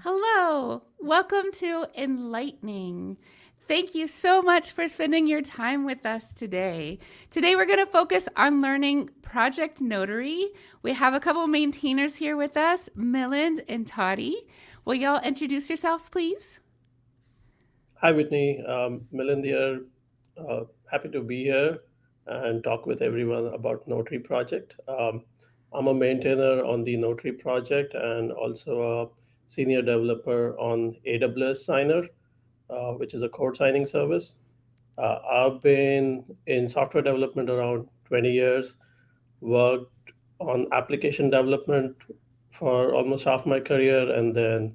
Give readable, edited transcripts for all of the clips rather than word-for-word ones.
Hello, welcome to Enlightning. Thank you so much for spending your time with us today. Today we're going to focus on learning Project Notary. We have a couple maintainers here with us, Milind and Toddy. Will y'all introduce yourselves, please? Hi, Whitney. Milind here. Happy to be here and talk with everyone about Notary Project. I'm a maintainer on the Notary Project and also a senior developer on AWS Signer, which is a code signing service. I've been in software development around 20 years, worked on application development for almost half my career, and then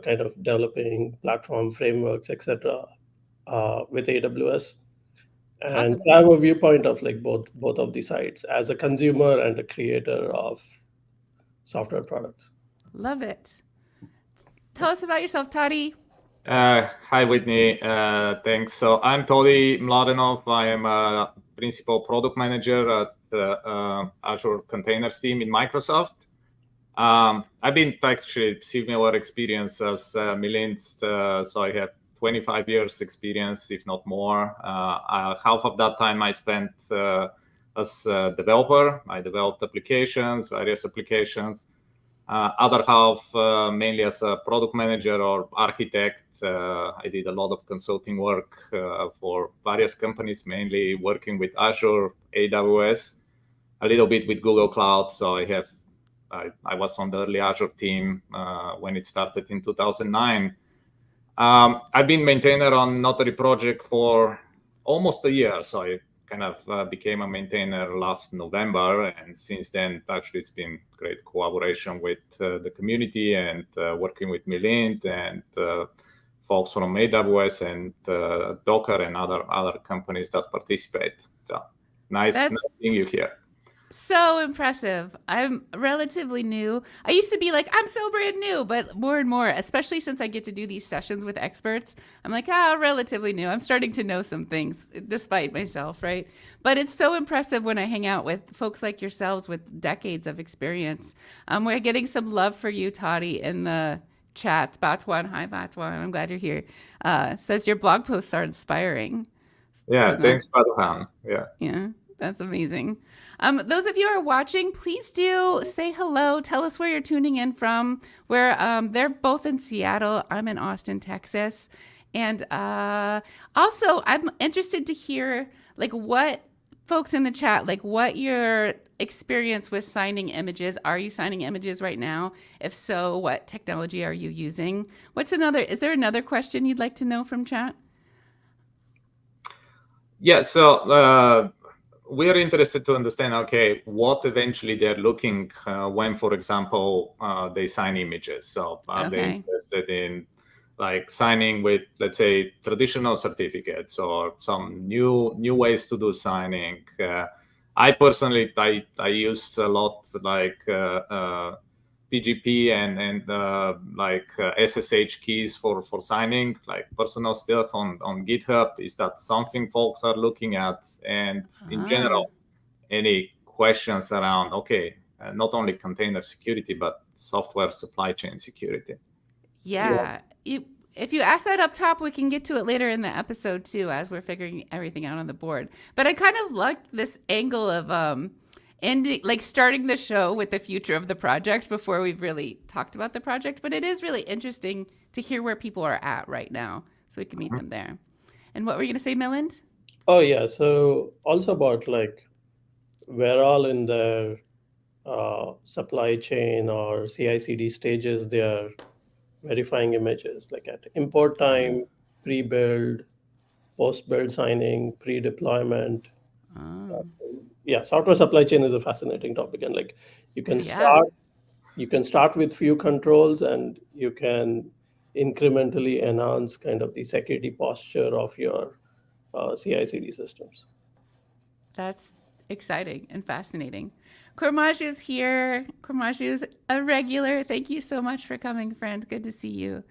kind of developing platform frameworks, etc., with AWS. And Awesome. so I have a viewpoint of like both of the sides as a consumer and a creator of software products. Love it. Tell us about yourself, Toddy. Hi, Whitney. Thanks. So I'm Toli Mladenov. I am a principal product manager at the Azure Containers team in Microsoft. I've been actually similar experience as Milind, so I have 25 years experience, if not more. Half of that time I spent as a developer. I developed applications, various applications. Other half mainly as a product manager or architect. I did a lot of consulting work for various companies, mainly working with Azure, AWS, a little bit with Google Cloud. So I was on the early Azure team when it started in 2009. I've been maintainer on Notary Project for almost a year. So I kind of became a maintainer last November. And since then, actually, it's been great collaboration with the community and working with Milind and folks from AWS and Docker and other companies that participate. So nice seeing you here. So impressive. I'm relatively new. I used to be like, I'm so brand new, but more and more, especially since I get to do these sessions with experts, I'm like, relatively new. I'm starting to know some things despite myself, right? But it's so impressive when I hang out with folks like yourselves with decades of experience. We're getting some love for you, Toddy, in the chat. Batwan, hi Batwan. I'm glad you're here. Says your blog posts are inspiring. Yeah, thanks, Batwan. Yeah, that's amazing. Those of you who are watching, please do say hello. Tell us where you're tuning in from. They're both in Seattle. I'm in Austin, Texas. And also, I'm interested to hear like what folks in the chat, like what your experience with signing images. Are you signing images right now? If so, what technology are you using? Is there another question you'd like to know from chat? Yeah, so we're interested to understand, okay, what eventually they're looking when, for example, they sign images. So are they interested in like signing with, let's say, traditional certificates or some new ways to do signing? I personally, I use a lot like PGP and like SSH keys for signing, like personal stuff on GitHub. Is that something folks are looking at? And in general, any questions around, okay, not only container security, but software supply chain security? Yeah. If you ask that up top, we can get to it later in the episode too, as we're figuring everything out on the board. But I kind of like this angle of ending, like starting the show with the future of the project before we've really talked about the project. But it is really interesting to hear where people are at right now, so we can meet them there. And what were you going to say, Milind? Oh yeah, so also about like we're all in the supply chain or CI/CD stages. They are verifying images like at import time, pre-build, post-build signing, pre-deployment. Yeah, software supply chain is a fascinating topic, and like you can start with few controls, and you can incrementally enhance kind of the security posture of your CI/CD systems. That's exciting and fascinating. Kormaju's here. Kormaju's a regular. Thank you so much for coming, friend. Good to see you.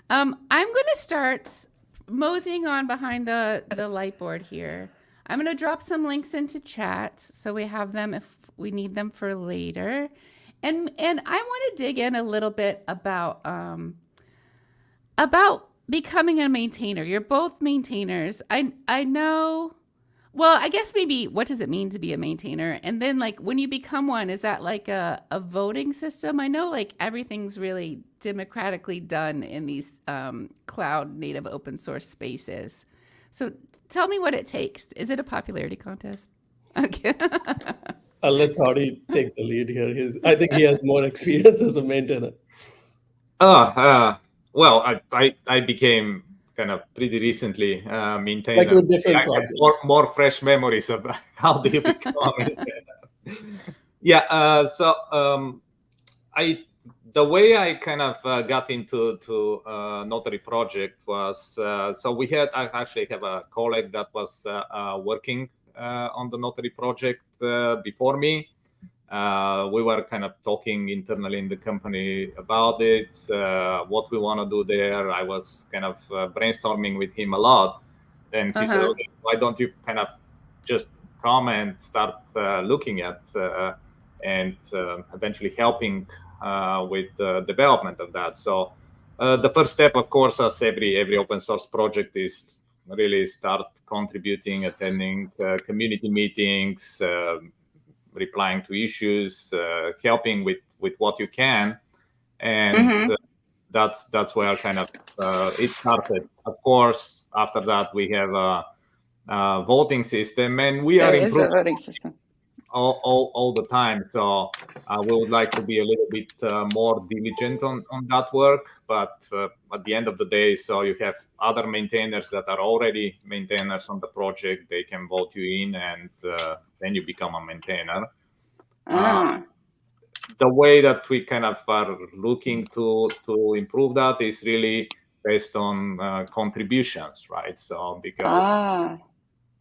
I'm going to start moseying on behind the light board here. I'm going to drop some links into chat so we have them if we need them for later. And I want to dig in a little bit about becoming a maintainer. You're both maintainers. I know. Well, I guess maybe what does it mean to be a maintainer? And then like when you become one, is that like a voting system? I know like everything's really democratically done in these cloud native open source spaces. So tell me what it takes. Is it a popularity contest? Okay. I'll let Toddy take the lead here. I think he has more experience as a maintainer. Well, I became kind of pretty recently maintainer. Like with different projects. More fresh memories of how do you become a maintainer. Yeah. The way I kind of got into Notary Project was I actually have a colleague that was working on the Notary Project before me. We were kind of talking internally in the company about it, what we want to do there. I was kind of brainstorming with him a lot. And he said, okay, why don't you kind of just come and start looking at and eventually helping with the development of that. So the first step, of course, as every open source project, is really start contributing, attending community meetings, replying to issues, helping with what you can, and that's where kind of it started. Of course, after that we have a voting system, and we are improving voting system all the time. So we would like to be a little bit more diligent on that work. But at the end of the day, so you have other maintainers that are already maintainers on the project. They can vote you in, and then you become a maintainer. The way that we kind of are looking to improve that is really based on contributions, right? So because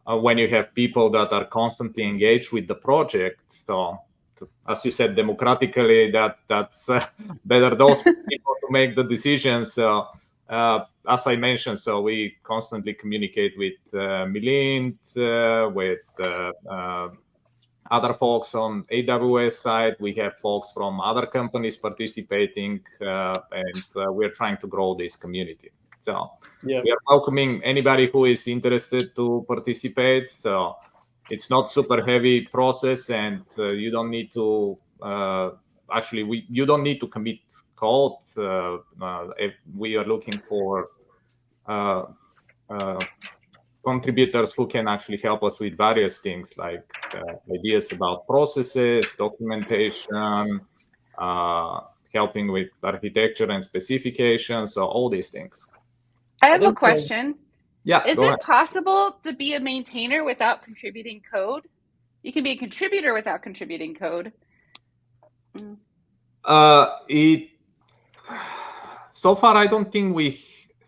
when you have people that are constantly engaged with the project, so as you said, democratically, that's better those people to make the decisions. So as I mentioned, so we constantly communicate with Milind, with other folks on AWS side. We have folks from other companies participating, and we're trying to grow this community. So we are welcoming anybody who is interested to participate. So it's not super heavy process, and you don't need to you don't need to commit code. If we are looking for contributors who can actually help us with various things like ideas about processes, documentation, helping with architecture and specifications, so all these things. I have a question. Yeah. Is it possible to be a maintainer without contributing code? You can be a contributor without contributing code. So far, I don't think we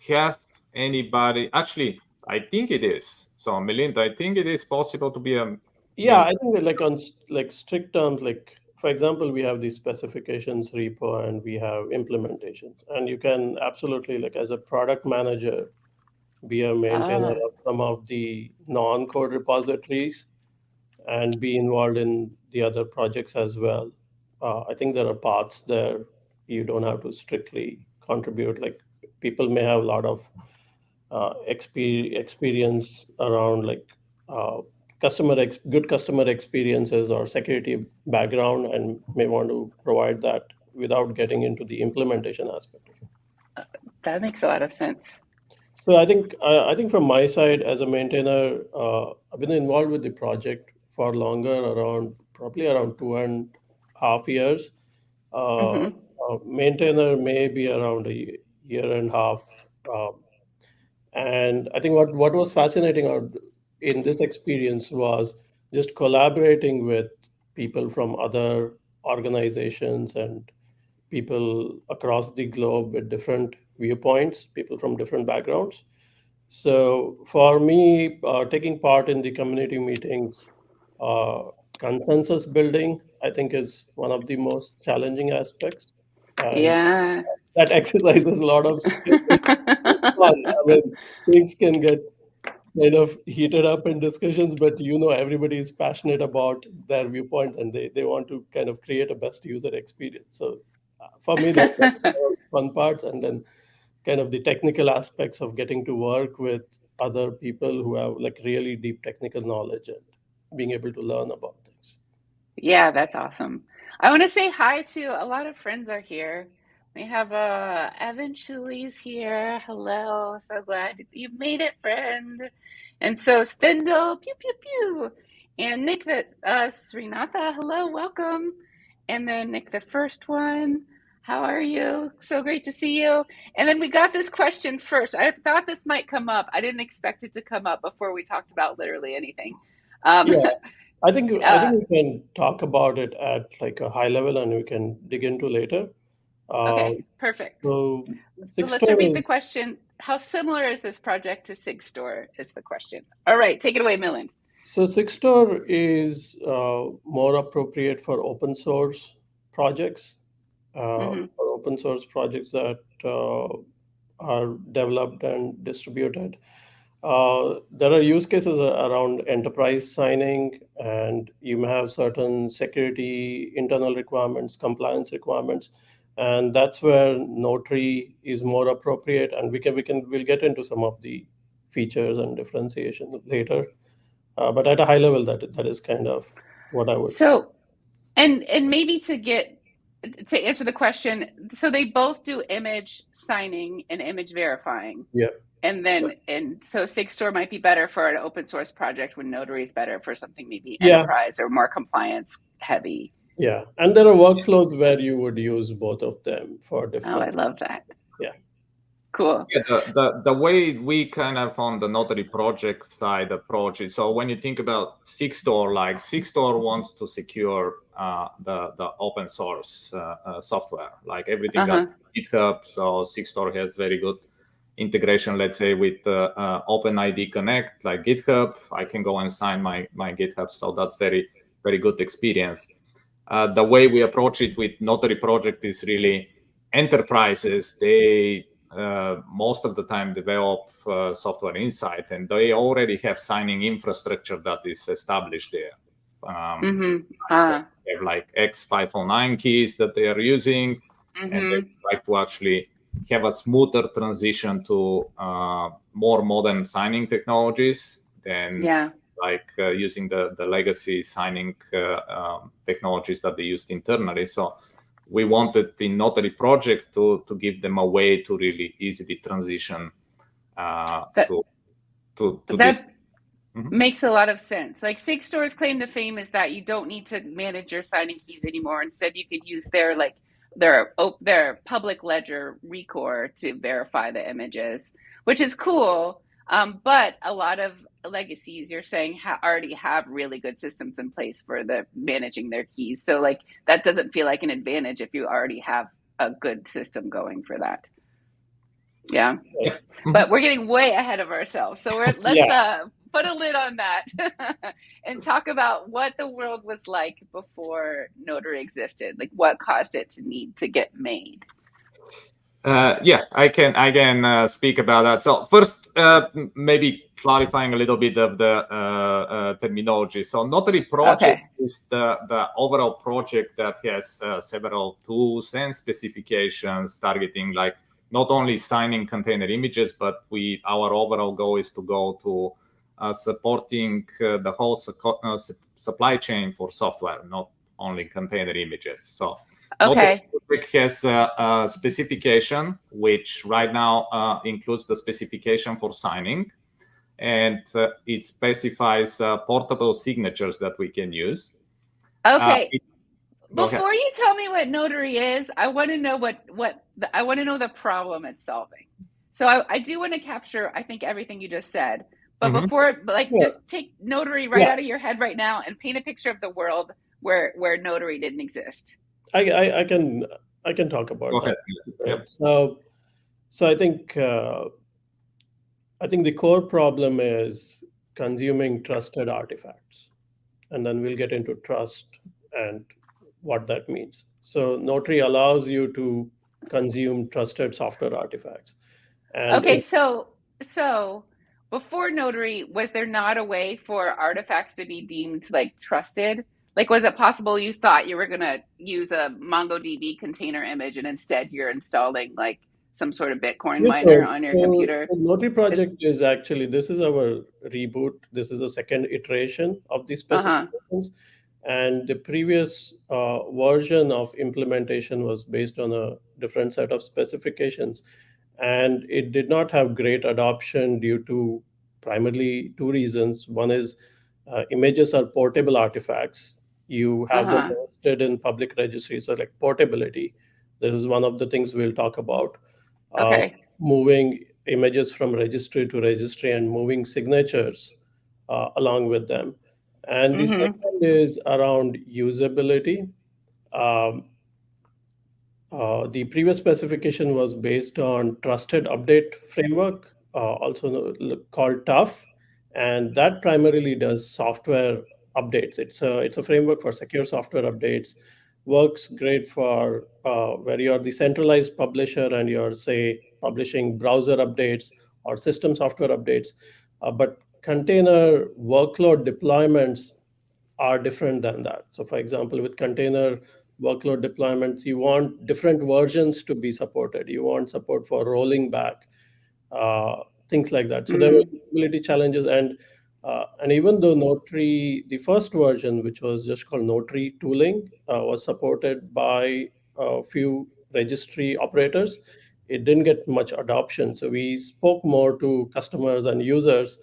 have anybody. Actually, I think it is. So, Milind, I think it is possible to be a. Yeah, I think that like on like strict terms, like for example, we have the specifications repo and we have implementations, and you can absolutely, like as a product manager, be a maintainer of some of the non-code repositories and be involved in the other projects as well. I think there are paths there. You don't have to strictly contribute. Like people may have a lot of experience around like good customer experiences or security background, and may want to provide that without getting into the implementation aspect of it. That makes a lot of sense. So I think from my side as a maintainer, I've been involved with the project for longer, probably around 2.5 years. Maintainer may be around a year and a half. And I think what was fascinating in this experience was just collaborating with people from other organizations and people across the globe with different viewpoints, people from different backgrounds. So for me, taking part in the community meetings, consensus building, I think is one of the most challenging aspects. And that exercises a lot of skills. It's fun. I mean, things can get kind of heated up in discussions, but everybody is passionate about their viewpoints and they want to kind of create a best user experience. So for me, that's the fun parts, and then kind of the technical aspects of getting to work with other people who have like really deep technical knowledge and being able to learn about things. Yeah, that's awesome. I want to say hi to a lot of friends are here. We have Evan Shuli's here. Hello. So glad you made it, friend. And so Spindle, pew pew pew. And Nick Srinatha, hello, welcome. And then Nick the first one. How are you? So great to see you. And then we got this question first. I thought this might come up. I didn't expect it to come up before we talked about literally anything. Yeah, I think we can talk about it at like a high level, and we can dig into later. Okay, perfect. So So let's Singstore repeat the is, question. How similar is this project to Singstore is the question. All right, take it away, Milind. so Singstore is more appropriate for open source projects, for open source projects that are developed and distributed. There are use cases around enterprise signing, and you may have certain security, internal requirements, compliance requirements, and that's where Notary is more appropriate. And we'll get into some of the features and differentiation later. But at a high level, that is kind of what I would say. So, and maybe to answer the question, so they both do image signing and image verifying. Yeah. And so Singstore might be better for an open source project when Notary is better for something maybe Yeah. enterprise or more compliance heavy. Yeah, and there are workflows where you would use both of them for different. Oh, I love that. Yeah. Cool. Yeah, the way we kind of on the Notary Project side approach it. So when you think about Singstore, like Singstore wants to secure the open source software, like everything else GitHub. So Singstore has very good integration, let's say, with OpenID Connect, like GitHub. I can go and sign my GitHub. So that's very, very good experience. The way we approach it with Notary Project is really enterprises. They most of the time develop software inside, and they already have signing infrastructure that is established there. So they have like X509 keys that they are using, and they like to actually have a smoother transition to more modern signing technologies than like using the legacy signing technologies that they used internally. So we wanted the Notary Project to give them a way to really easily transition to that this. Makes a lot of sense. Like Singstore's claim to fame is that you don't need to manage your signing keys anymore. Instead, you could use their public ledger Recore to verify the images, which is cool. But a lot of legacies, you're saying, already have really good systems in place for managing their keys. So like that doesn't feel like an advantage if you already have a good system going for that. Yeah. But we're getting way ahead of ourselves. So let's put a lid on that and talk about what the world was like before Notary existed. Like what caused it to need to get made. Yeah, I can speak about that. So first, maybe clarifying a little bit of the terminology. So Notary Project is the overall project that has several tools and specifications targeting like not only signing container images, but our overall goal is to go to supporting the whole supply chain for software, not only container images. So Notary Project has a specification, which right now includes the specification for signing, and it specifies portable signatures that we can use. Before you tell me what Notary is, I want to know I want to know the problem it's solving. So I do want to capture, I think, everything you just said. But just take Notary out of your head right now and paint a picture of the world where Notary didn't exist. I can talk about that. Yep. So I think the core problem is consuming trusted artifacts, and then we'll get into trust and what that means. So Notary allows you to consume trusted software artifacts. And so before Notary, was there not a way for artifacts to be deemed like trusted? Like, was it possible you thought you were going to use a MongoDB container image and instead you're installing like some sort of Bitcoin Yes, miner on your computer? Notary Project is actually, this is our reboot. This is a second iteration of the Uh-huh. specifications. And the previous version of implementation was based on a different set of specifications. And it did not have great adoption due to primarily two reasons. One is images are portable artifacts. You have them Uh-huh. hosted in public registries, so like portability. This is one of the things we'll talk about. Okay. Moving images from registry to registry and moving signatures along with them. And the Mm-hmm. second is around usability. Um, the previous specification was based on trusted update framework, called TUF, and that primarily does software updates. It's a framework for secure software updates. Works great for where you're the centralized publisher and you're, say, publishing browser updates or system software updates. But container workload deployments are different than that. So, for example, with container workload deployments, you want different versions to be supported. You want support for rolling back, uh, things like that. So there were Mm-hmm. usability challenges, and even though Notary, the first version, which was just called Notary tooling, was supported by a few registry operators, it didn't get much adoption. So we spoke more to customers and users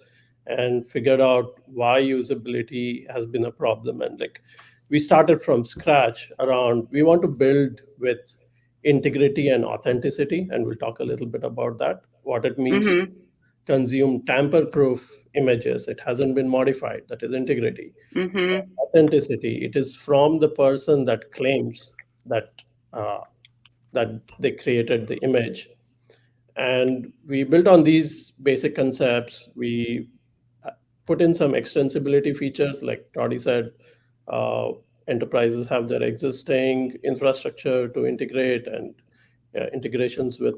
and figured out why usability has been a problem. And like we started from scratch around, we want to build with integrity and authenticity, and we'll talk a little bit about that, what it means to Mm-hmm. consume tamper-proof images. It hasn't been modified. That is integrity. Mm-hmm. Authenticity. It is from the person that claims that uh, that they created the image. And we built on these basic concepts. We put in some extensibility features, like Toddy said. Uh, Enterprises have their existing infrastructure to integrate, and integrations with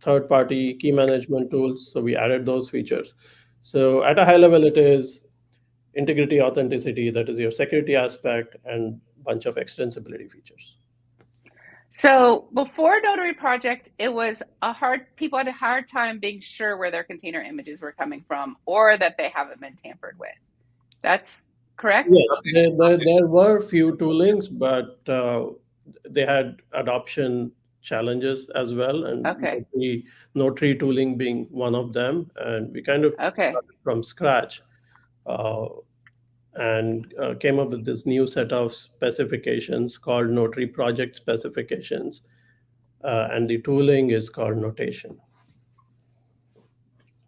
third-party key management tools. So we added those features. So at a high level, it is integrity, authenticity, that is your security aspect, and bunch of extensibility features. So before Notary Project, it was people had a hard time being sure where their container images were coming from or that they haven't been tampered with. That's correct? Yes, there were few toolings, but they had adoption challenges as well, and Okay. Notary tooling being one of them. And we kind of Okay. started from scratch, uh, and came up with this new set of specifications called Notary Project specifications, and the tooling is called Notation.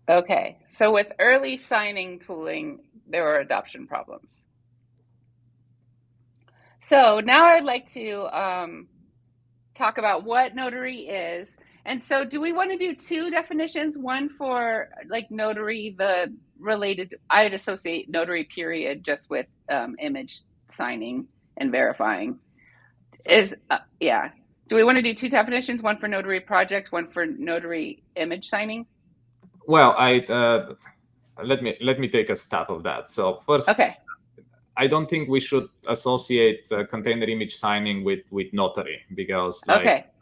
Okay. So with early signing tooling, there were adoption problems. So now I'd like to talk about what Notary is. And so do we want to do two definitions? One for like Notary, the related, I'd associate Notary period just with image signing and verifying. Yeah. Do we want to do two definitions? One for Notary Project, one for Notary image signing? Well, let me take a stab of that. So first, okay. I don't think we should associate container image signing with Notary, because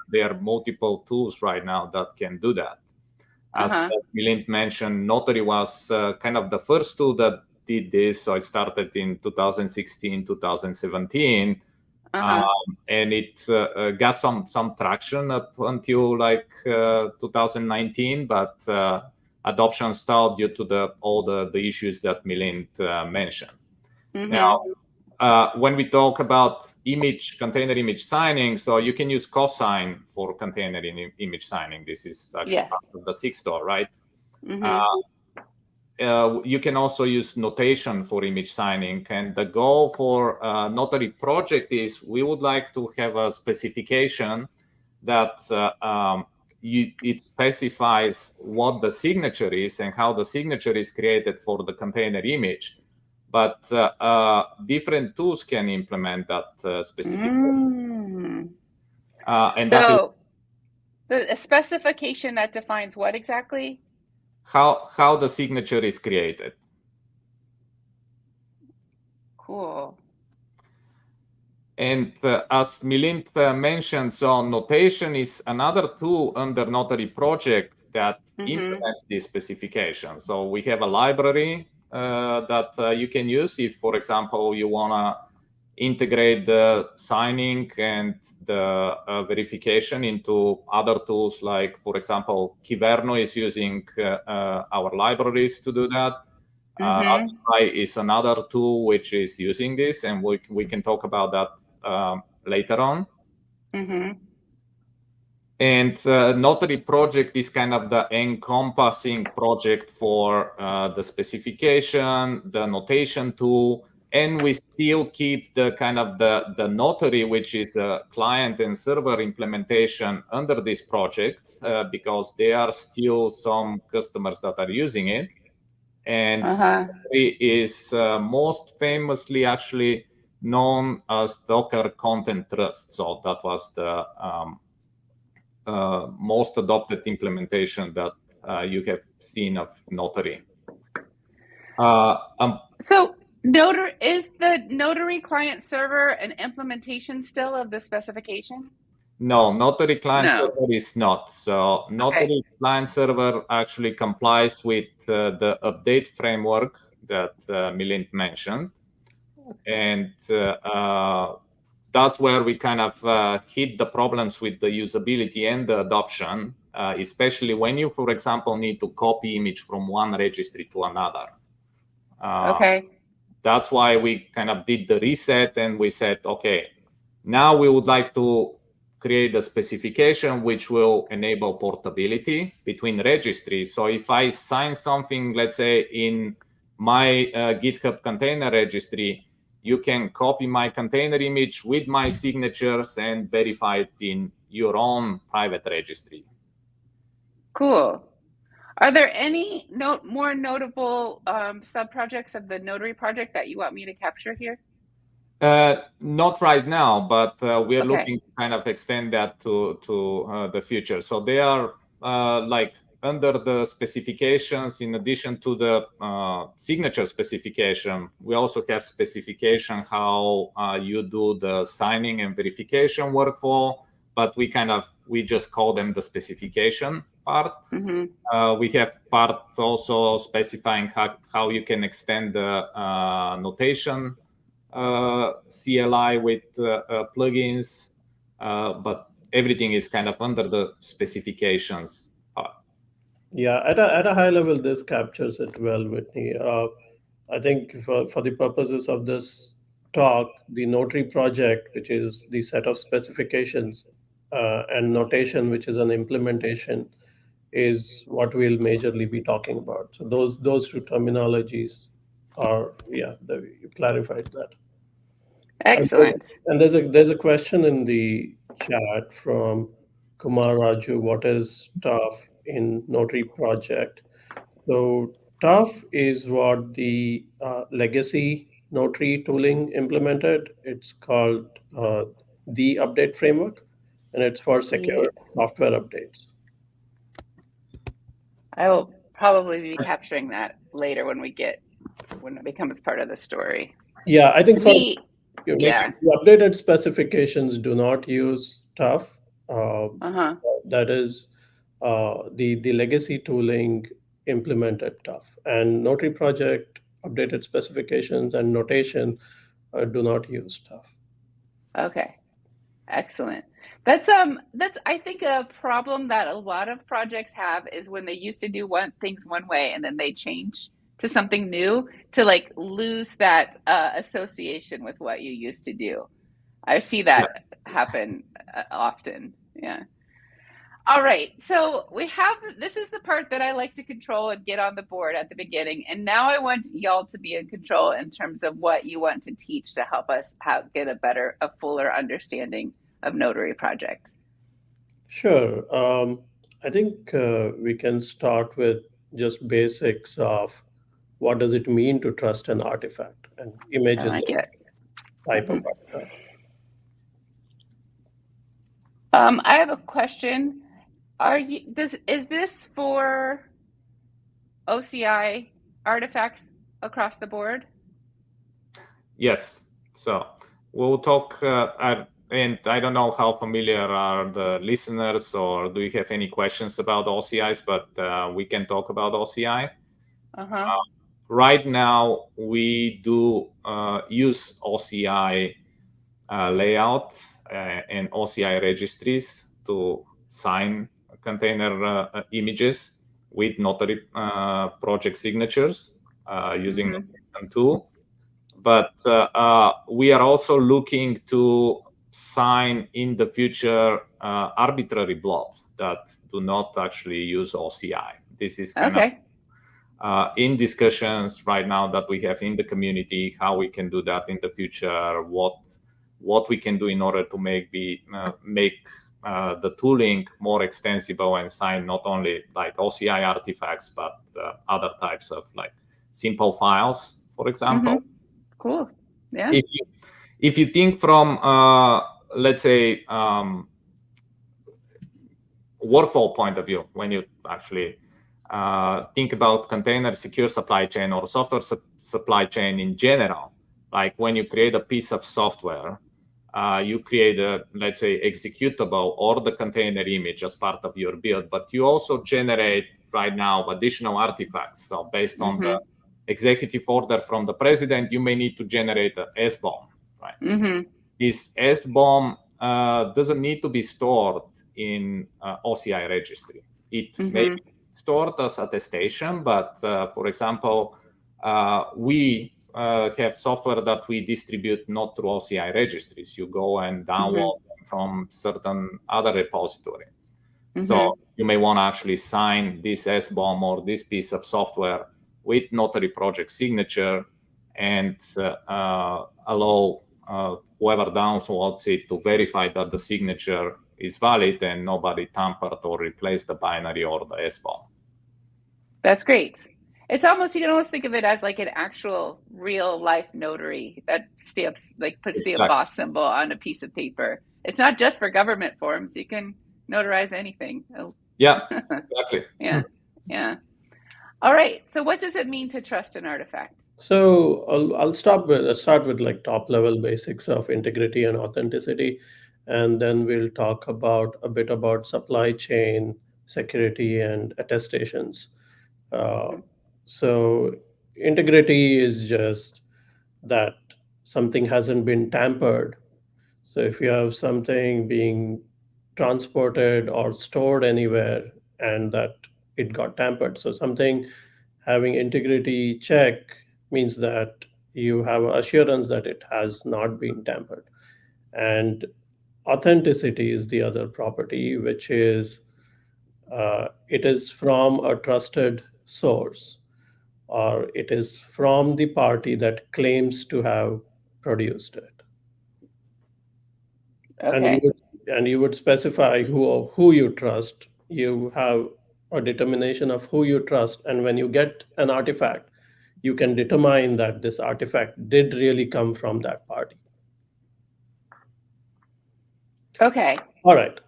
there are multiple tools right now that can do that. As Milind mentioned, Notary was kind of the first tool that did this. So it started in 2016, 2017. And it got some traction up until like 2019, but adoption stalled due to all the issues that Milind mentioned. Now, when we talk about container image signing, so you can use cosign for container image signing. This is actually part of the Singstore, right? You can also use notation for image signing. And the goal for Notary Project is we would like to have a specification that it specifies what the signature is and how the signature is created for the container image. But different tools can implement that specification. And so the specification that defines what exactly? how the signature is created. Cool. And as Milind mentioned, so notation is another tool under Notary Project that implements this specification. So we have a library that you can use if, for example, you want to integrate the signing and the verification into other tools, like, for example, Kyverno is using our libraries to do that. Ratify is another tool which is using this, and we can talk about that later on. And Notary Project is kind of the encompassing project for the specification, the notation tool, and we still keep the kind of the notary, which is a client and server implementation under this project, because there are still some customers that are using it. And it is most famously actually known as Docker Content Trust. So that was the most adopted implementation that you have seen of Notary. So is the Notary client server an implementation still of the specification? No, Notary client server is not. So Notary client server actually complies with the update framework that Milind mentioned. And that's where we kind of hit the problems with the usability and the adoption, especially when you, for example, need to copy image from one registry to another. That's why we kind of did the reset, and we said, okay, now we would like to create a specification which will enable portability between registries. So if I sign something, let's say in my GitHub container registry, you can copy my container image with my signatures and verify it in your own private registry. Cool. Are there any more notable sub-projects of the Notary Project that you want me to capture here? Not right now, but we are looking to kind of extend that to the future. So they are like under the specifications, in addition to the signature specification, we also have specification how you do the signing and verification workflow, but we just call them the specification part. We have part also specifying how you can extend the notation CLI with plugins, but everything is kind of under the specifications part. Yeah, at a high level, this captures it well, Whitney. I think for the purposes of this talk, the Notary Project, which is the set of specifications, and notation, which is an implementation, is what we'll majorly be talking about. So those two terminologies are, you clarified that. Excellent. And there's a question in the chat from Kumar Raju. What is TUF in Notary Project? So TUF is what the legacy Notary tooling implemented. It's called the update framework, and it's for secure software updates. I will probably be capturing that later when it becomes part of the story. Yeah, I think the updated specifications do not use TUF. That is the legacy tooling implemented TUF, and Notary Project updated specifications and notation do not use TUF. Okay, excellent. That's I think a problem that a lot of projects have is when they used to do things one way and then they change to something new, to like lose that association with what you used to do. I see that happen often. Yeah. All right. So this is the part that I like to control and get on the board at the beginning. And now I want y'all to be in control in terms of what you want to teach to help us get a fuller understanding of Notary Project. Sure. I think we can start with just basics of what does it mean to trust an artifact, and images I like it. Type of artifact. I have a question. Is this for OCI artifacts across the board? Yes. So we'll talk, and I don't know how familiar are the listeners, or do you have any questions about OCIs, but we can talk about OCI. Uh-huh. Right now, we do use OCI layout and OCI registries to sign container images with Notary Project signatures using Mhm. Notation tool. But we are also looking to sign in the future arbitrary blobs that do not actually use OCI. This is kind of Okay. in discussions right now that we have in the community, how we can do that in the future, what we can do in order to make the tooling more extensible and sign not only like OCI artifacts, but other types of like simple files, for example. Mhm. Cool. Yeah. If you think from let's say workflow point of view, when you actually think about container secure supply chain or software supply chain in general, like when you create a piece of software, you create a, let's say, executable or the container image as part of your build, but you also generate right now additional artifacts. So based on the executive order from the president, you may need to generate a SBOM, right? Mhm. This SBOM doesn't need to be stored in OCI registry. It may be stored as attestation, but for example, we have software that we distribute not through OCI registries. You go and download them from certain other repository. So you may want to actually sign this SBOM or this piece of software with Notary Project signature and allow whoever downloads it to verify that the signature is valid and nobody tampered or replaced the binary or the SBOM. That's great. It's almost, you can almost think of it as like an actual real life notary that stamps, like puts the Exactly. emboss symbol on a piece of paper. It's not just for government forms. You can notarize anything. Yeah, exactly. Yeah. Yeah. All right. So what does it mean to trust an artifact? So I'll start with like top level basics of integrity and authenticity, and then we'll talk about a bit about supply chain security and attestations. Uh, so integrity is just that something hasn't been tampered. So if you have something being transported or stored anywhere and that it got tampered, so something having integrity check means that you have assurance that it has not been tampered. And authenticity is the other property, which is it is from a trusted source, or it is from the party that claims to have produced it. And Okay. you would specify who you trust. You have a determination of who you trust, and when you get an artifact, you can determine that this artifact did really come from that party. Okay. All right.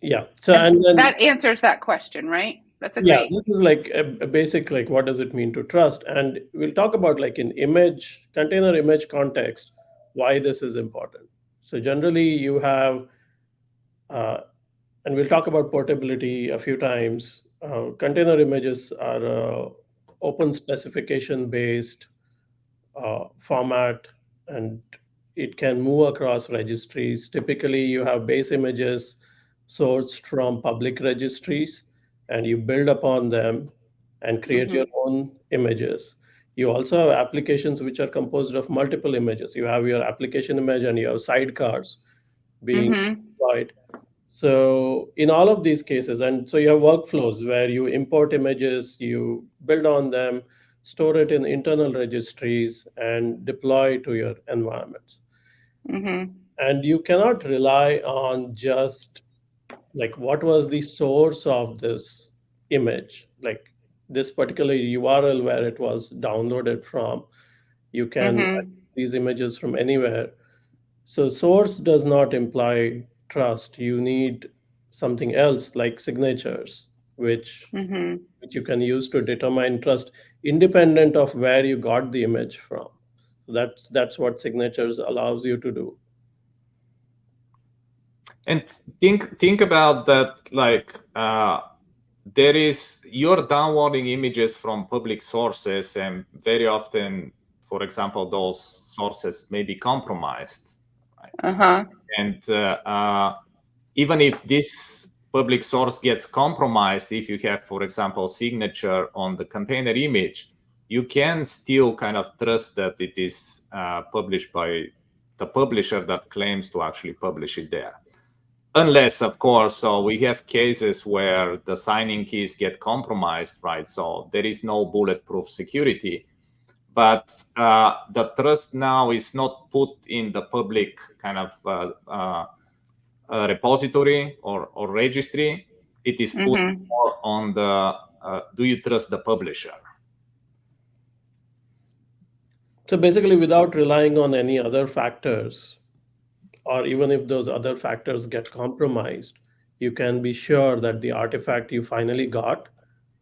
Yeah. So and then that answers that question, right? That's a yeah, great. this is like a basic, like what does it mean to trust, and we'll talk about like in image container image context why this is important. So generally you have uh, and we'll talk about portability a few times. Container images are open specification based format, and it can move across registries. Typically, you have base images sourced from public registries, and you build upon them and create your own images. You also have applications which are composed of multiple images. You have your application image and you have sidecars being deployed. So in all of these cases, and so you have workflows where you import images, you build on them, store it in internal registries, and deploy to your environments. And you cannot rely on just like what was the source of this image, like this particular URL where it was downloaded from. You can these images from anywhere. So source does not imply trust. You need something else like signatures, which Mm-hmm. which you can use to determine trust independent of where you got the image from. That's what signatures allows you to do. And think about that, like you're downloading images from public sources, and very often, for example, those sources may be compromised. Right? Uh-huh. And even if this public source gets compromised, if you have, for example, signature on the container image, you can still kind of trust that it is published by the publisher that claims to actually publish it there. Unless, of course, so we have cases where the signing keys get compromised, right? So there is no bulletproof security. But the trust now is not put in the public kind of repository or registry. It is put Mm-hmm. more on the do you trust the publisher? So basically, without relying on any other factors, or even if those other factors get compromised, you can be sure that the artifact you finally got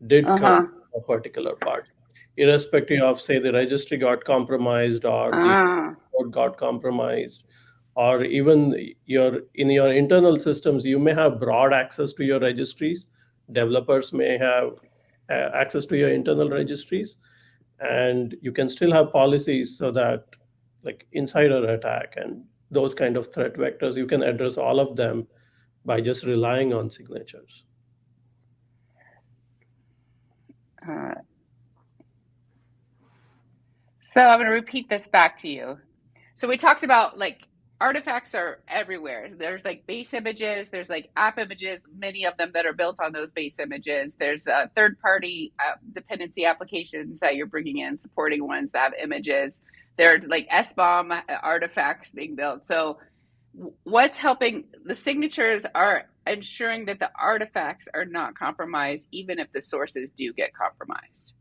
did come Uh-huh. from a particular part, irrespective of, say, the registry got compromised or the Ah. code got compromised, or even in your internal systems, you may have broad access to your registries. Developers may have access to your internal registries, and you can still have policies so that, like insider attack and those kind of threat vectors, you can address all of them by just relying on signatures. Uh, so I'm going to repeat this back to you. So we talked about like artifacts are everywhere. There's like base images, there's like app images, many of them that are built on those base images. There's third-party dependency applications that you're bringing in, supporting ones that have images. There's like SBOM artifacts being built. So what's helping the signatures are ensuring that the artifacts are not compromised, even if the sources do get compromised.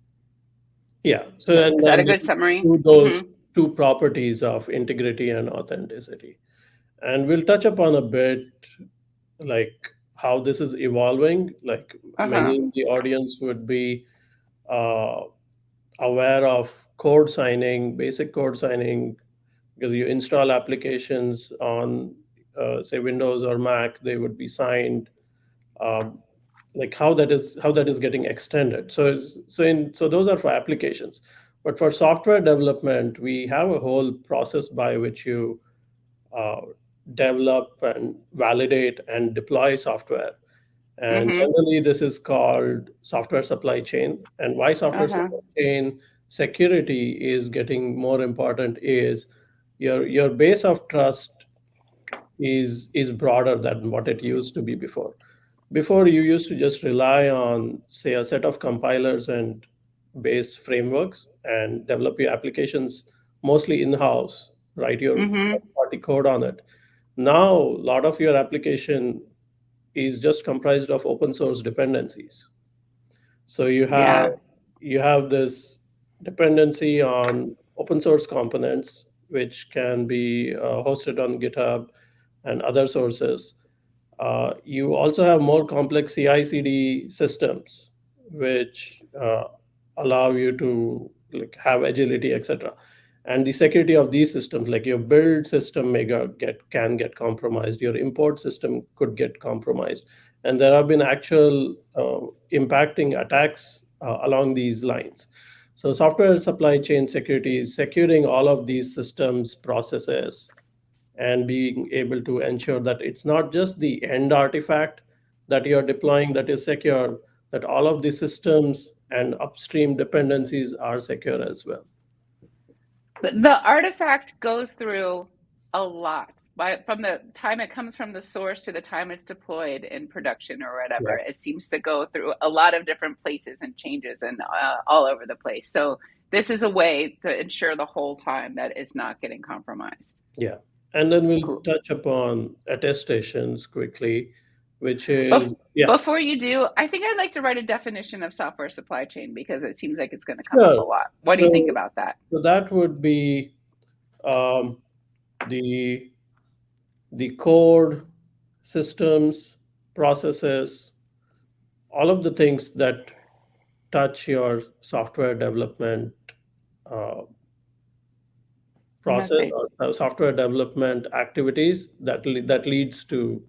Yeah. So is that a good summary? Those two properties of integrity and authenticity. And we'll touch upon a bit like how this is evolving. Like many in the audience would be aware of code signing, basic code signing, because you install applications on, say, Windows or Mac, they would be signed. Like how that is getting extended. So those are for applications, but for software development, we have a whole process by which you develop and validate and deploy software. And generally, this is called software supply chain. And why software supply chain security is getting more important is your base of trust is broader than what it used to be before. Before, you used to just rely on, say, a set of compilers and base frameworks and develop your applications mostly in-house, write your party code on it. Now, a lot of your application is just comprised of open source dependencies. So you have this dependency on open source components, which can be hosted on GitHub and other sources. You also have more complex CI/CD systems, which allow you to like have agility, etc. And the security of these systems, like your build system can get compromised, your import system could get compromised, and there have been actual impacting attacks along these lines. So software supply chain security is securing all of these systems, processes, and being able to ensure that it's not just the end artifact that you're deploying that is secure, that all of the systems and upstream dependencies are secure as well. The artifact goes through a lot, from the time it comes from the source to the time it's deployed in production or whatever. It seems to go through a lot of different places and changes and all over the place. So this is a way to ensure the whole time that it's not getting compromised. Yeah. And then we'll touch upon attestations quickly, which is, Before you do, I think I'd like to write a definition of software supply chain because it seems like it's going to come up a lot. What do you think about that? So that would be the code, systems, processes, all of the things that touch your software development uh, process Message. or software development activities that leads to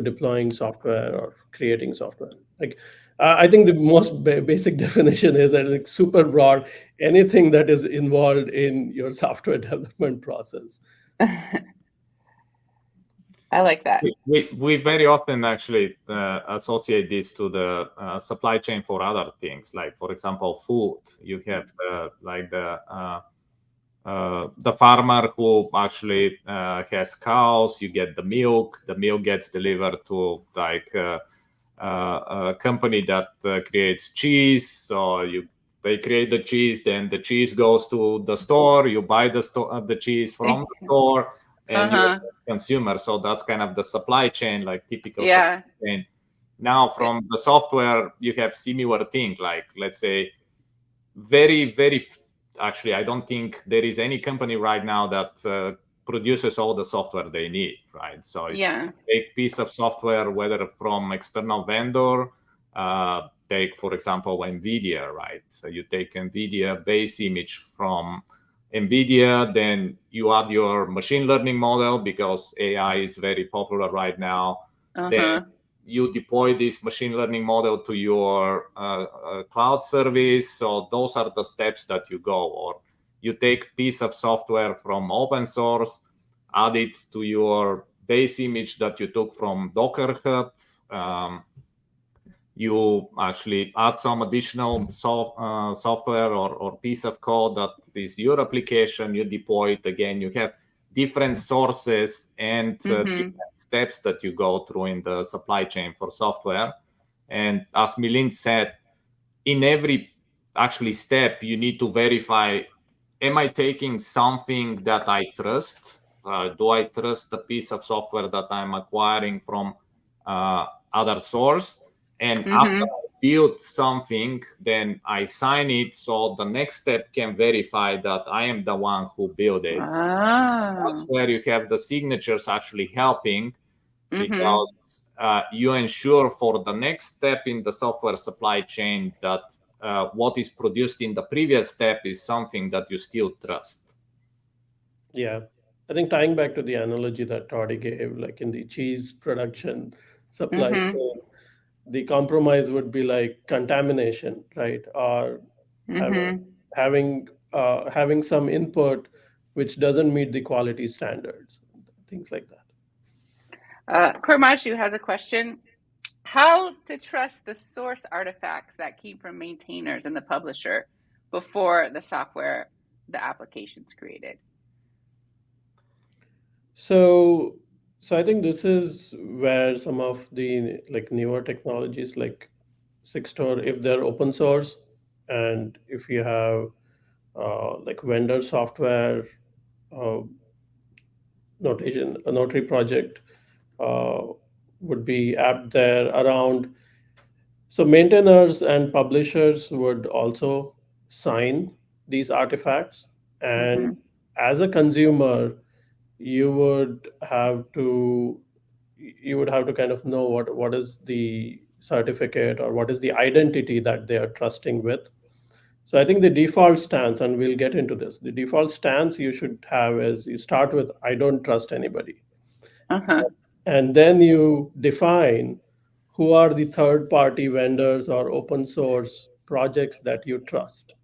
deploying software or creating software. Like, I think the most basic definition is that it's super broad. Anything that is involved in your software development process. I like that. We very often actually associate this to the supply chain for other things, like for example, food. You have like the farmer who actually has cows. You get the milk. The milk gets delivered to like a company that creates cheese. So they create the cheese, then the cheese goes to the store. You buy the cheese from the store, and you're a consumer. So that's kind of the supply chain, like typical supply chain. Now, from the software, you have similar thing. Like, let's say, very actually, I don't think there is any company right now that produces all the software they need, right? So you take piece of software, whether from external vendor, take, for example, NVIDIA, right? So you take NVIDIA base image from NVIDIA, then you add your machine learning model because AI is very popular right now. Then you deploy this machine learning model to your cloud service. So those are the steps that you go. Or you take piece of software from open source, add it to your base image that you took from Docker Hub. You actually add some additional software or piece of code that is your application. You deploy it again. You have different sources and different steps that you go through in the supply chain for software. And as Milind said, in every actually step, you need to verify, am I taking something that I trust? Do I trust the piece of software that I'm acquiring from other source? And after I build something, then I sign it, so the next step can verify that I am the one who built it. That's where you have the signatures actually helping, because you ensure for the next step in the software supply chain that what is produced in the previous step is something that you still trust. Yeah. I think tying back to the analogy that Toddy gave, like in the cheese production supply chain, the compromise would be like contamination, right? Or having some input which doesn't meet the quality standards, things like that. Kormashu has a question. How to trust the source artifacts that came from maintainers and the publisher before the software, the application's created? So I think this is where some of the like newer technologies like Singstore, if they're open source, and if you have like vendor software uh, notation, a Notary Project uh, would be apt there around. So maintainers and publishers would also sign these artifacts, and as a consumer, you would have to kind of know what is the certificate or what is the identity that they are trusting with. So I think the default stance, and we'll get into this, the default stance you should have is you start with I don't trust anybody. And then you define who are the third party vendors or open source projects that you trust.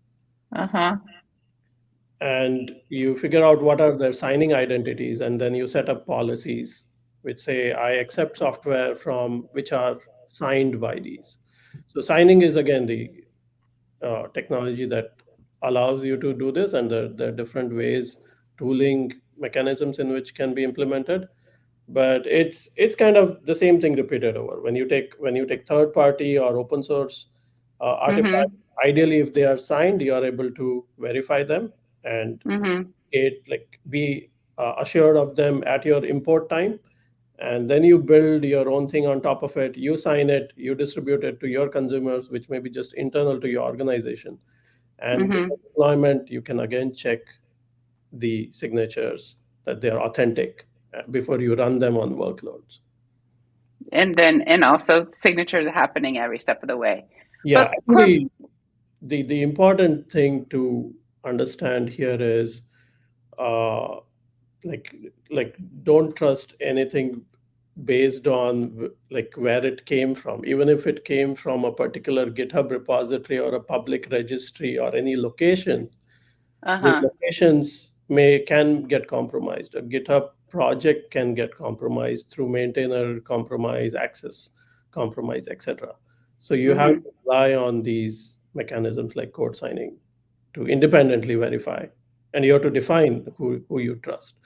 And you figure out what are their signing identities, and then you set up policies which say I accept software from which are signed by these. So signing is again the technology that allows you to do this, and there are different ways, tooling mechanisms in which can be implemented. But it's kind of the same thing repeated over. When you take third party or open source artifacts, ideally if they are signed, you are able to verify them and be assured of them at your import time, and then you build your own thing on top of it. You sign it, you distribute it to your consumers, which may be just internal to your organization. And before deployment, you can again check the signatures that they are authentic before you run them on workloads. And also signatures are happening every step of the way. Yeah, But actually, the important thing to understand here is uh, like like don't trust anything based on like where it came from, even if it came from a particular GitHub repository or a public registry or any location. Those uh-huh. locations can get compromised. A GitHub project can get compromised through maintainer compromise, access compromise, etc. So you have Mm-hmm. to rely on these mechanisms like code signing to independently verify, and you have to define who you trust.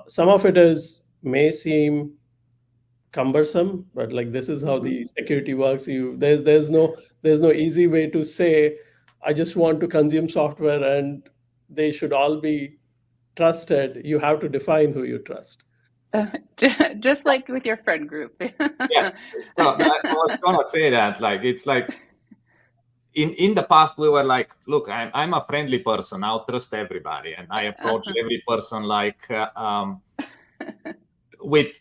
Some of it is may seem cumbersome, but like this is how the security works. There's no easy way to say I just want to consume software and they should all be trusted. You have to define who you trust. Just like with your friend group. Yes. So I was gonna say that, like, it's like in the past we were like, look, I'm a friendly person. I'll trust everybody, and I approach every person like with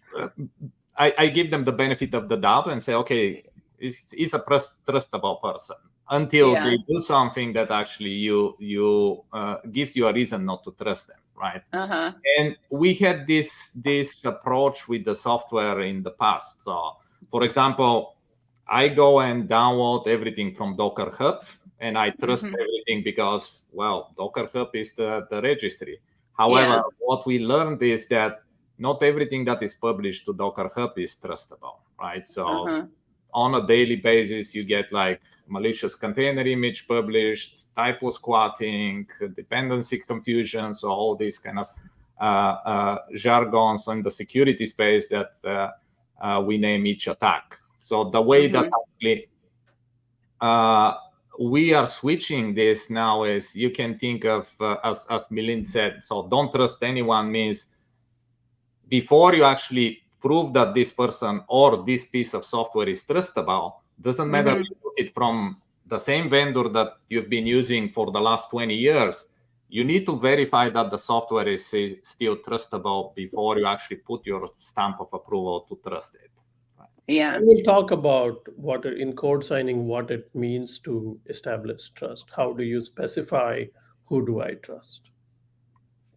I give them the benefit of the doubt and say, okay, he's a trustable person until Yeah. they do something that actually you gives you a reason not to trust them, right? Uh-huh. And we had this approach with the software in the past. So, for example, I go and download everything from Docker Hub, and I trust everything because, well, Docker Hub is the registry. However, what we learned is that not everything that is published to Docker Hub is trustable, right? So on a daily basis, you get like malicious container image published, typo squatting, dependency confusion, so all these kind of jargons in the security space that we name each attack. So the way that actually we are switching this now is you can think of, as Milind said, so don't trust anyone means before you actually prove that this person or this piece of software is trustable, doesn't matter if you put it from the same vendor that you've been using for the last 20 years, you need to verify that the software is still trustable before you actually put your stamp of approval to trust it. Yeah. We'll talk about what in code signing, what it means to establish trust. How do you specify who do I trust?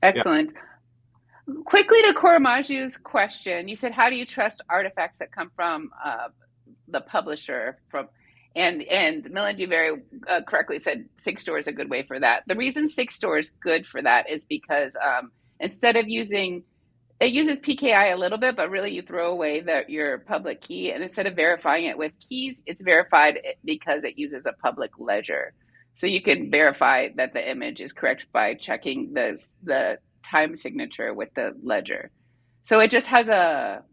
Excellent. Quickly to Koramaju's question, you said, how do you trust artifacts that come from the publisher? And Milind, you very correctly said Singstore is a good way for that. The reason Singstore is good for that is because instead of it uses PKI a little bit, but really you throw away your public key, and instead of verifying it with keys, it's verified because it uses a public ledger. So you can verify that the image is correct by checking the time signature with the ledger. So it just has a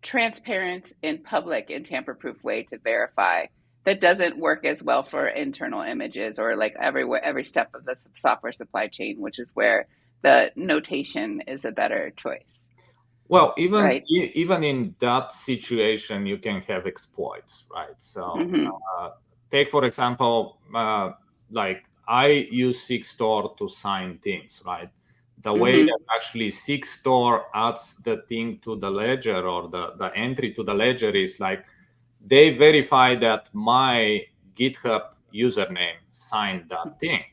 transparent and public and tamper-proof way to verify that doesn't work as well for internal images or like every step of the software supply chain, which is where the notation is a better choice. Well, even in that situation, you can have exploits, right? So take, for example, like I use Singstore to sign things, right? The way that actually Singstore adds the thing to the ledger or the entry to the ledger is like they verify that my GitHub username signed that thing.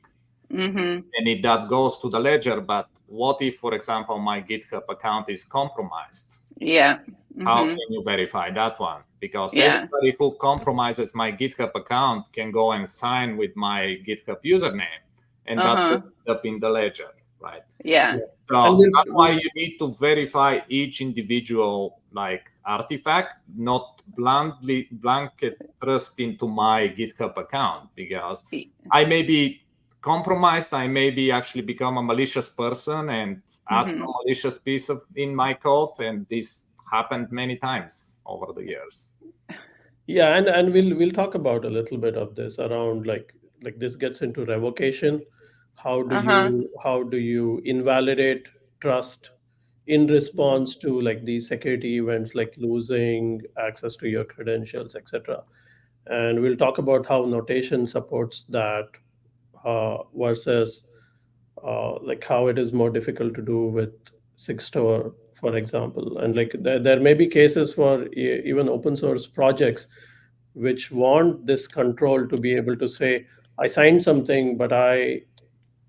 And that goes to the ledger, but what if, for example, my GitHub account is compromised? Yeah. How can you verify that one? Because everybody who compromises my GitHub account can go and sign with my GitHub username, and that ends up in the ledger, right? Yeah. So that's why you need to verify each individual like artifact, not blanket trust into my GitHub account, because I may be compromised, I maybe actually become a malicious person and add some malicious piece in my code, and this happened many times over the years. Yeah, and we'll talk about a little bit of this around like this gets into revocation. How do you invalidate trust in response to like these security events like losing access to your credentials, etc. And we'll talk about how notation supports that versus like how it is more difficult to do with Singstore for example. And like there may be cases for even open source projects which want this control to be able to say, I signed something, but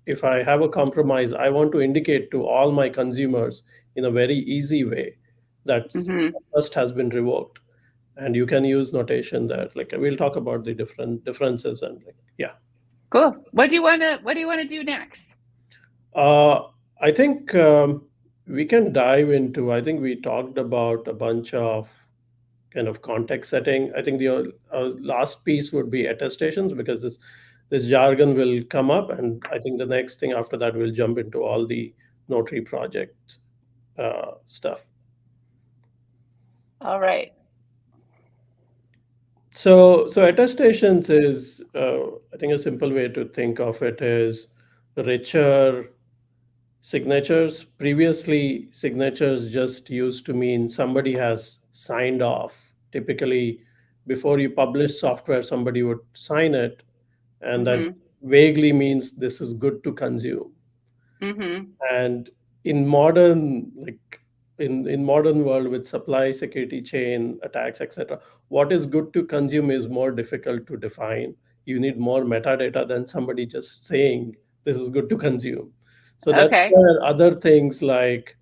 if I have a compromise, I want to indicate to all my consumers in a very easy way that trust has been revoked. And you can use notation there. Like we'll talk about the differences and like, yeah. Cool. What do you want to do next? I think we can dive into, I think we talked about a bunch of kind of context setting. I think the last piece would be attestations, because this jargon will come up, and I think the next thing after that we'll jump into all the Notary Project stuff. All right. So attestations is, I think a simple way to think of it is richer signatures. Previously, signatures just used to mean somebody has signed off. Typically, before you publish software, somebody would sign it, and that vaguely means this is good to consume. And in modern, like in modern world with supply security chain attacks, etc., what is good to consume is more difficult to define. You need more metadata than somebody just saying this is good to consume. So that's where other things like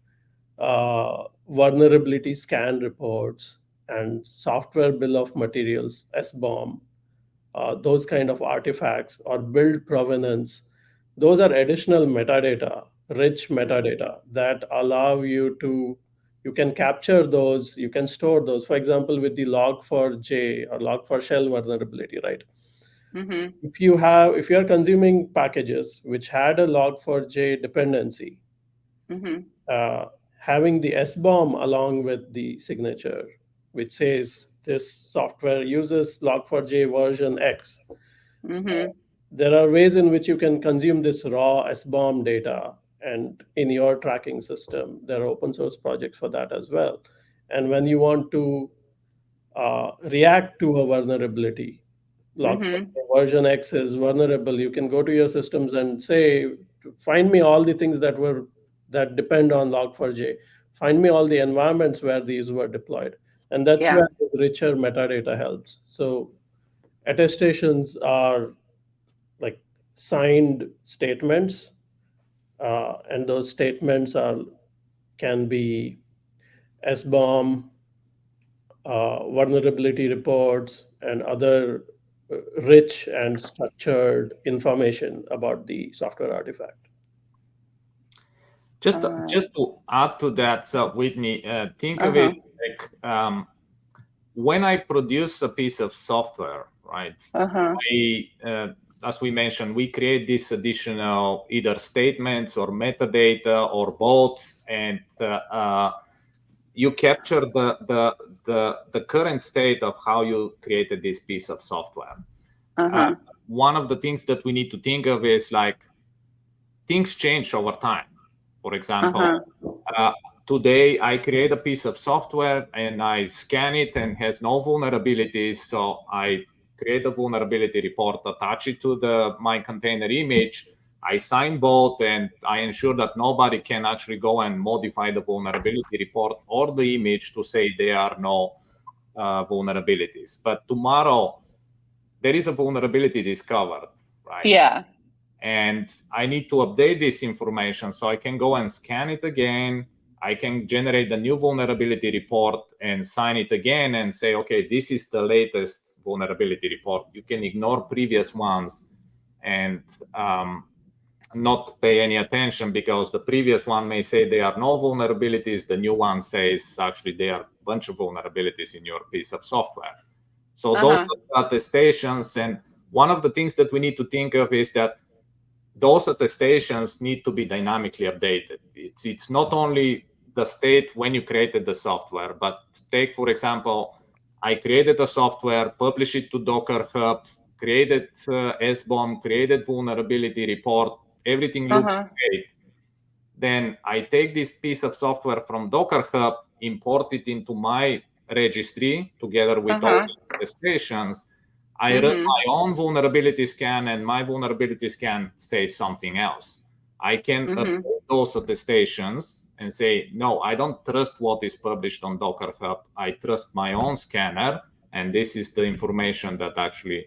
vulnerability scan reports and software bill of materials, SBOM, those kind of artifacts, or build provenance, those are additional metadata, rich metadata that allow you can capture those, you can store those. For example, with the log4j or log4shell vulnerability, right? If you are consuming packages which had a log4j dependency, having the SBOM along with the signature, which says this software uses log4j version X, there are ways in which you can consume this raw SBOM data and in your tracking system. There are open source projects for that as well. And when you want to react to a vulnerability, log4j version X is vulnerable, you can go to your systems and say, find me all the things that depend on log4j. Find me all the environments where these were deployed. And that's where the richer metadata helps. So attestations are like signed statements, and those statements can be SBOM, vulnerability reports, and other rich and structured information about the software artifact. Just to add to that, so Whitney, think of it like when I produce a piece of software, right? As we mentioned, we create these additional either statements or metadata or both, and you capture the current state of how you created this piece of software. One of the things that we need to think of is like things change over time. For example, today I create a piece of software and I scan it and has no vulnerabilities. So I create a vulnerability report, attach it to my container image. I sign both, and I ensure that nobody can actually go and modify the vulnerability report or the image to say there are no vulnerabilities. But tomorrow, there is a vulnerability discovered, right? Yeah. And I need to update this information, so I can go and scan it again. I can generate a new vulnerability report and sign it again and say, okay, this is the latest vulnerability report. You can ignore previous ones and not pay any attention, because the previous one may say there are no vulnerabilities. The new one says actually there are a bunch of vulnerabilities in your piece of software. So those are attestations. And one of the things that we need to think of is that those attestations need to be dynamically updated. It's not only the state when you created the software, but take, for example, I created a software, publish it to Docker Hub, created SBOM, created vulnerability report, everything looks great. Then I take this piece of software from Docker Hub, import it into my registry together with all the attestations. I run my own vulnerability scan, and my vulnerability scan says something else. I can update those attestations and say, no, I don't trust what is published on Docker Hub. I trust my own scanner, and this is the information that actually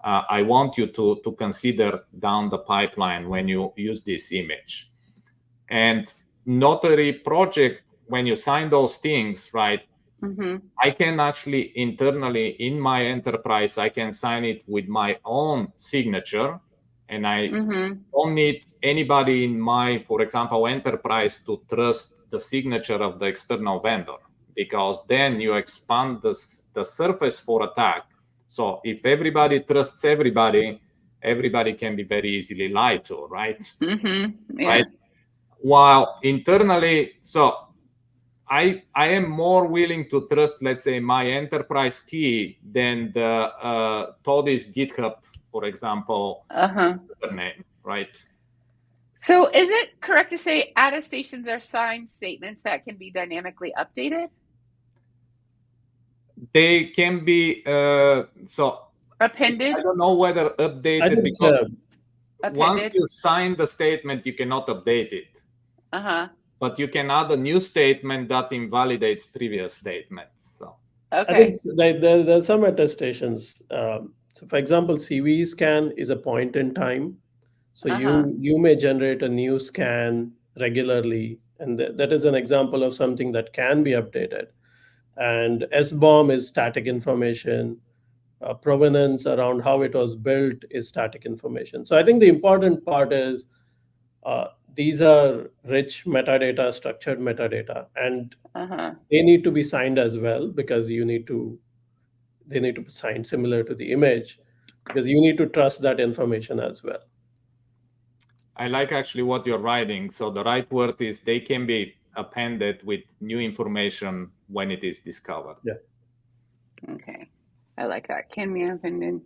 I want you to consider down the pipeline when you use this image. And Notary Project, when you sign those things, right, I can actually internally in my enterprise, I can sign it with my own signature, and I don't need anybody in my, for example, enterprise to trust the signature of the external vendor, because then you expand the surface for attack. So if everybody trusts everybody, everybody can be very easily lied to, right? Yeah. Right? While internally, so I am more willing to trust, let's say, my enterprise key than the Toddy's GitHub, for example, name, right? So is it correct to say attestations are signed statements that can be dynamically updated? They can be appended. I don't know whether updated, because once you sign the statement, you cannot update it. But you can add a new statement that invalidates previous statements. So I think there's some attestations. So for example, CV scan is a point in time. So you may generate a new scan regularly, and that is an example of something that can be updated. And SBOM is static information. Provenance around how it was built is static information. So I think the important part is these are rich metadata, structured metadata, and they need to be signed as well, because they need to be signed similar to the image, because you need to trust that information as well. I like actually what you're writing. So the right word is they can be appended with new information when it is discovered. Yeah. Okay. I like that. Can be appended.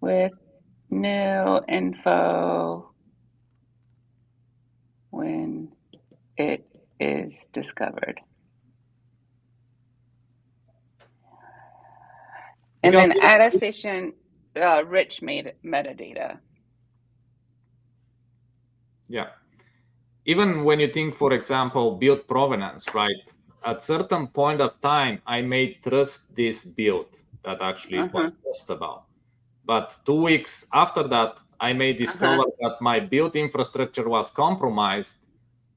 With new info when it is discovered. And then attestation, rich metadata. Yeah. Even when you think, for example, build provenance, right? At certain point of time, I may trust this build that actually was just about. But 2 weeks after that, I may discover that my build infrastructure was compromised,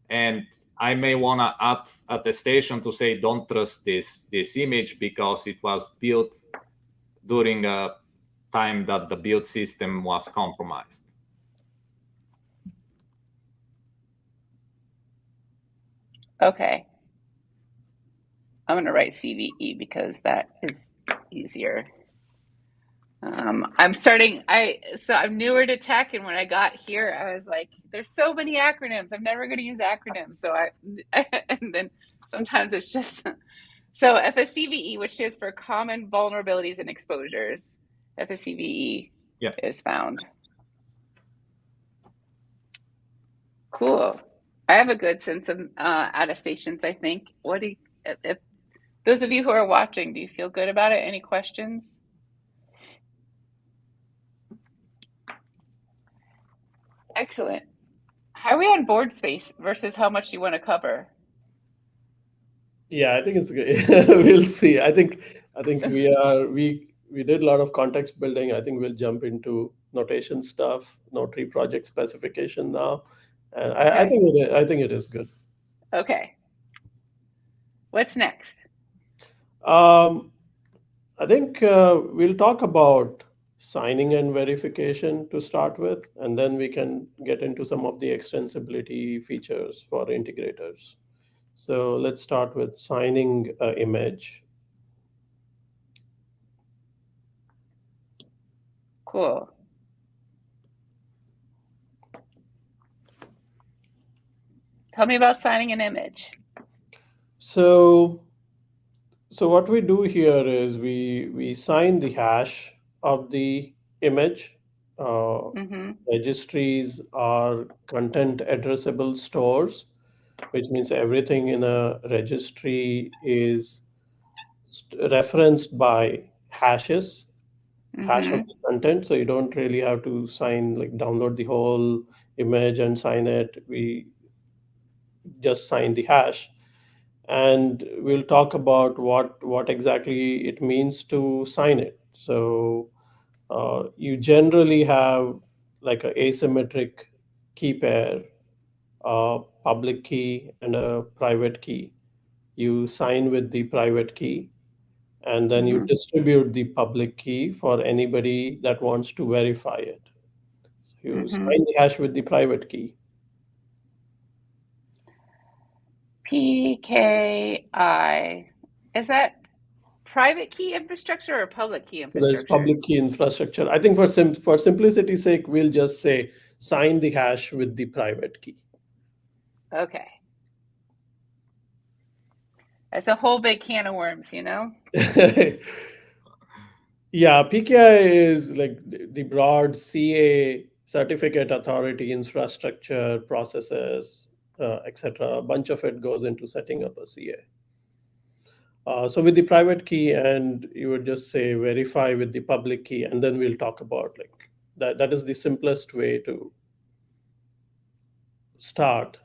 and I may want to add attestation to say, don't trust this image because it was built during a time that the build system was compromised. Okay. I'm going to write CVE because that is easier. I'm newer to tech, and when I got here, I was like, there's so many acronyms. I'm never going to use acronyms. So and then sometimes it's just, so FSCVE, which stands for Common Vulnerabilities and Exposures, FSCVE is found. Cool. I have a good sense of attestations, I think. If those of you who are watching, do you feel good about it? Any questions? Excellent. How are we on board space versus how much you want to cover? Yeah, I think it's good. We'll see. I think we did a lot of context building. I think we'll jump into notation stuff, Notary Project specification now, and I think it is good. Okay. What's next? I think we'll talk about signing and verification to start with, and then we can get into some of the extensibility features for integrators. So let's start with signing an image. Cool. Tell me about signing an image. So what we do here is we sign the hash of the image. Registries are content addressable stores, which means everything in a registry is referenced by hashes. hash of the content. So you don't really have to sign, like download the whole image and sign it. We just sign the hash. And we'll talk about what exactly it means to sign it. So you generally have like a asymmetric key pair, a public key and a private key. You sign with the private key, and then you distribute the public key for anybody that wants to verify it. So you sign the hash with the private key. PKI. Is that private key infrastructure or public key So there's infrastructure? public key infrastructure. I think for simplicity's sake, we'll just say sign the hash with the private key. Okay. That's a whole big can of worms, you know? Yeah, PKI is like the broad CA certificate authority infrastructure processes, etc. A bunch of it goes into setting up a CA. So with the private key, and you would just say verify with the public key, and then we'll talk about like that. That is the simplest way to start.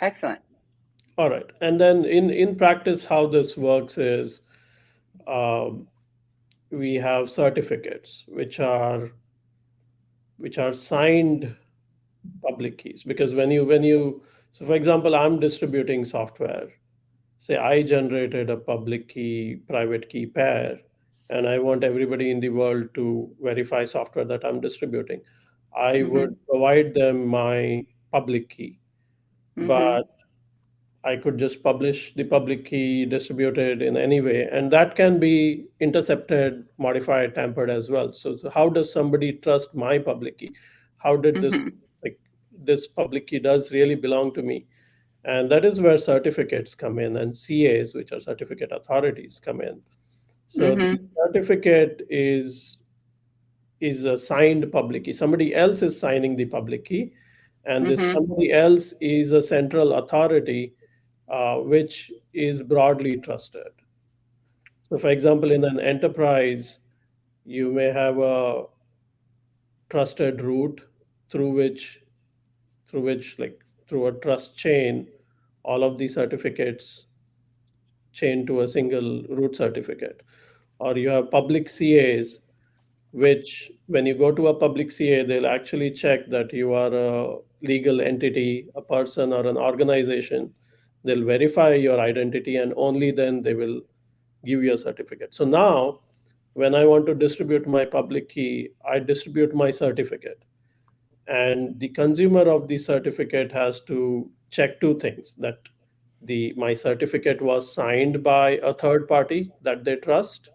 Excellent. All right, and then in practice, how this works is we have certificates which are signed public keys, because when you so for example, I'm distributing software. Say I generated a public key private key pair, and I want everybody in the world to verify software that I'm distributing. I would provide them my public key, but I could just publish the public key, distribute it in any way, and that can be intercepted, modified, tampered as well. So how does somebody trust my public key? How did this, like, this public key does really belong to me? And that is where certificates come in, and CAs, which are certificate authorities, come in. So the certificate is a signed public key. Somebody else is signing the public key, and this somebody else is a central authority which is broadly trusted. So, for example, in an enterprise, you may have a trusted route through which, like through a trust chain, all of the certificates chain to a single root certificate. Or you have public CAs, which when you go to a public CA, they'll actually check that you are a legal entity, a person, or an organization. They'll verify your identity, and only then they will give you a certificate. So now, when I want to distribute my public key, I distribute my certificate. And the consumer of the certificate has to check two things: that my certificate was signed by a third party that they trust.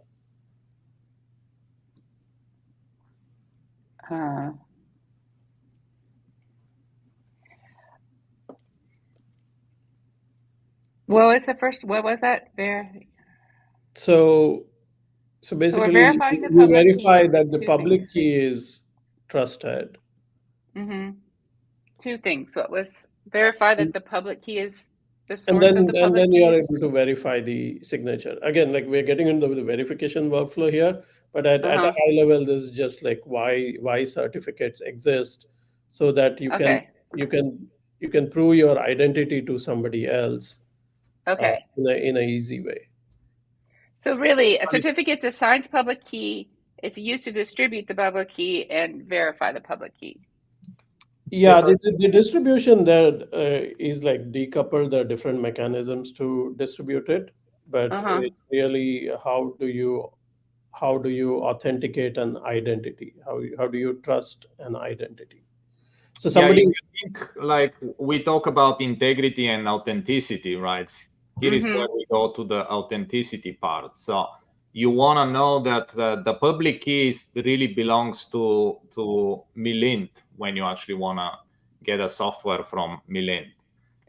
What was the first? What was that? So basically, we're verifying the you public verify key. that the Two public things. key is trusted. Two things. What was verify that the public key is the And source of the then public you are keys? able to verify the signature. Again, like we're getting into the verification workflow here, but at a high level, this is just like why certificates exist, so that you can prove your identity to somebody else in a easy way. So really, a certificate's a signed public key. It's used to distribute the public key and verify the public key. Yeah, the distribution there is like decouple the different mechanisms to distribute it, but it's really how do you authenticate an identity? How do you trust an identity? So somebody, I think like we talk about integrity and authenticity, right? Here is where we go to the authenticity part. So you want to know that the public key really belongs to Milind when you actually want to get a software from Milind.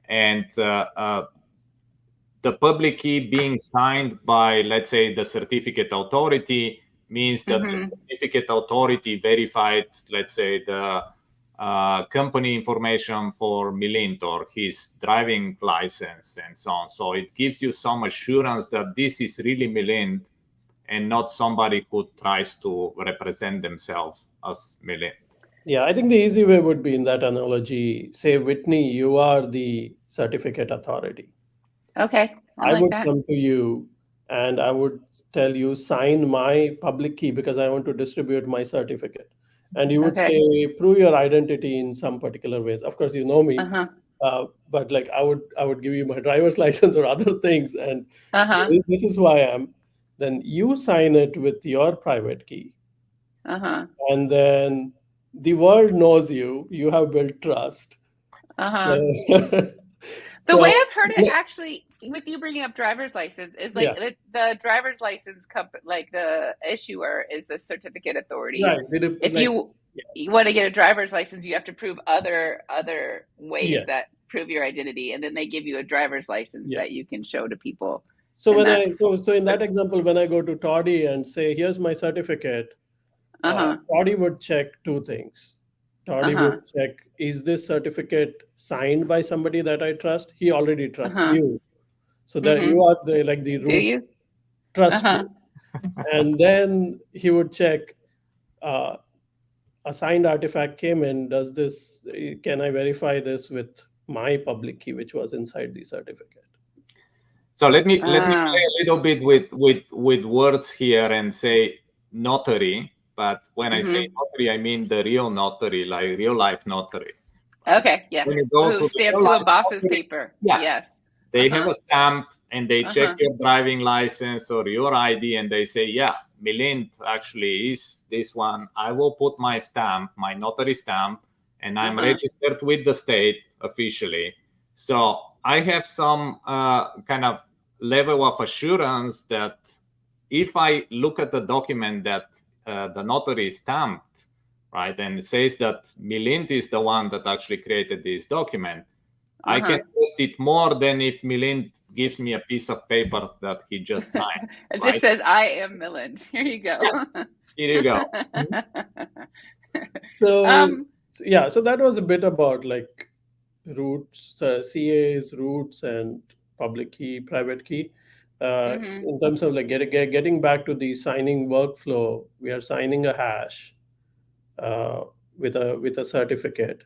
And the public key being signed by, let's say, the certificate authority means that the certificate authority verified, let's say, the company information for Milind or his driving license and so on. So it gives you some assurance that this is really Milind and not somebody who tries to represent themselves as Milind. Yeah, I think the easy way would be in that analogy, say, Whitney, you are the certificate authority. Okay, I I like would that. come to you and I would tell you, sign my public key because I want to distribute my certificate. And you would Okay. say, prove your identity in some particular ways. Of course, you know me, but like I would give you my driver's license or other things, and this is who I am. Then you sign it with your private key, and then the world knows you. You have built trust. So, The way I've heard it, actually, with you bringing up driver's license, is like yeah. the driver's license company, like the issuer, is the certificate authority. Right. If you want to get a driver's license, you have to prove other ways Yes. that prove your identity, and then they give you a driver's license that you can show to people. So when so in that example, when I go to Toddy and say, "Here's my certificate," Toddy would check two things. Toddy would check, is this certificate signed by somebody that I trust? He already trusts you. So that you are the root trust you. And then he would check, a signed artifact came in, can I verify this with my public key, which was inside the certificate? So let me play a little bit with words here and say notary. But when I say notary, I mean the real notary, like real life notary. Okay, yes. When you go Who stamps to a boss's paper. Yeah. Yes. They have a stamp and they check your driving license or your ID and they say, yeah, Milind actually is this one. I will put my stamp, my notary stamp, and I'm registered with the state officially. So I have some kind of level of assurance that if I look at the document that the notary stamped, right, and it says that Milind is the one that actually created this document, I can trust it more than if Milind gives me a piece of paper that he just signed. It just says, I am Milind. Here you go. Yeah. Here you go. So that was a bit about like roots, CAs, roots, and public key, private key. In terms of like getting back to the signing workflow, we are signing a hash with a certificate.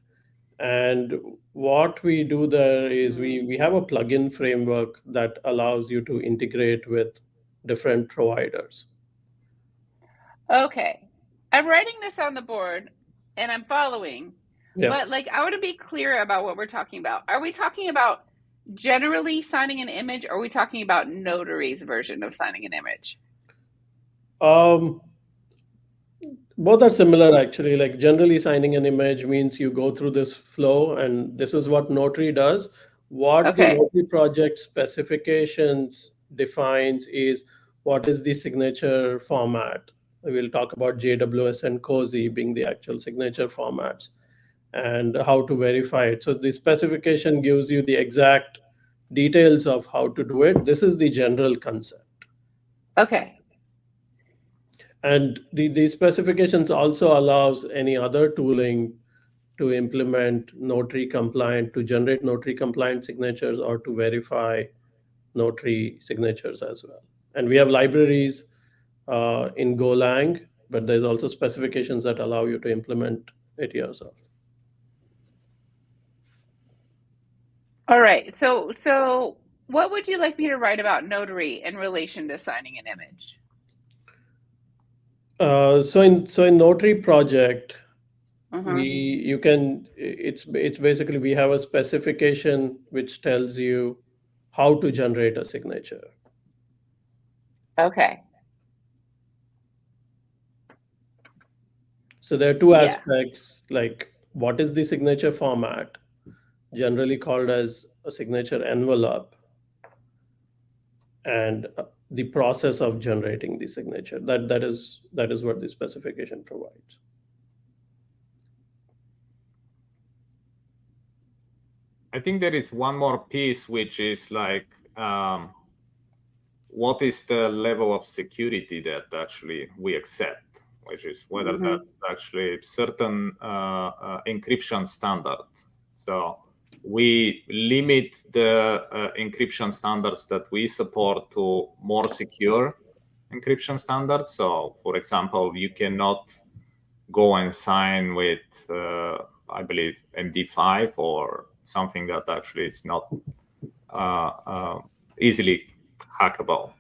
And what we do there is we have a plugin framework that allows you to integrate with different providers. Okay. I'm writing this on the board and I'm following, but like I want to be clear about what we're talking about. Are we talking about generally signing an image, or are we talking about Notary's version of signing an image? Both are similar, actually. Like generally signing an image means you go through this flow, and this is what Notary does. What the Notary Project specifications defines is what is the signature format. We'll talk about JWS and COSI being the actual signature formats and how to verify it. So the specification gives you the exact details of how to do it. This is the general concept. Okay. And the specifications also allows any other tooling to implement notary compliant, to generate notary compliant signatures or to verify notary signatures as well. And we have libraries in Golang, but there's also specifications that allow you to implement it yourself. All right. So what would you like me to write about Notary in relation to signing an image? So in Notary Project, it's basically we have a specification which tells you how to generate a signature. Okay. So there are two aspects, like what is the signature format, generally called as a signature envelope, and the process of generating the signature. That is what the specification provides. I think there is one more piece, which is like, what is the level of security that actually we accept, which is whether that's actually certain encryption standard. So we limit the encryption standards that we support to more secure encryption standards. So, for example, you cannot go and sign with, I believe, MD5 or something that actually is not easily hackable.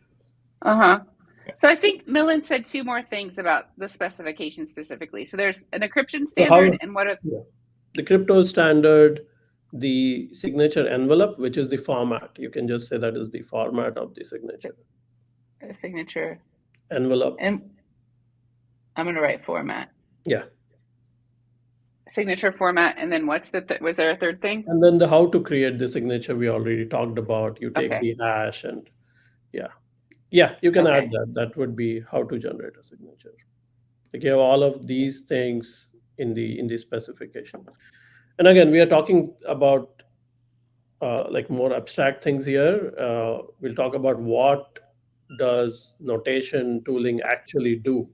So I think Milind said two more things about the specification specifically. So there's an encryption standard, and what are the crypto standard, the signature envelope, which is the format. You can just say that is the format of the signature. The signature envelope. And I'm going to write format. Yeah. Signature format, and then what's the was there a third thing? And then the how to create the signature we already talked about. You take the hash and you can add that. That would be how to generate a signature. Like you have all of these things in the specification. And again, we are talking about like more abstract things here. We'll talk about what does notation tooling actually do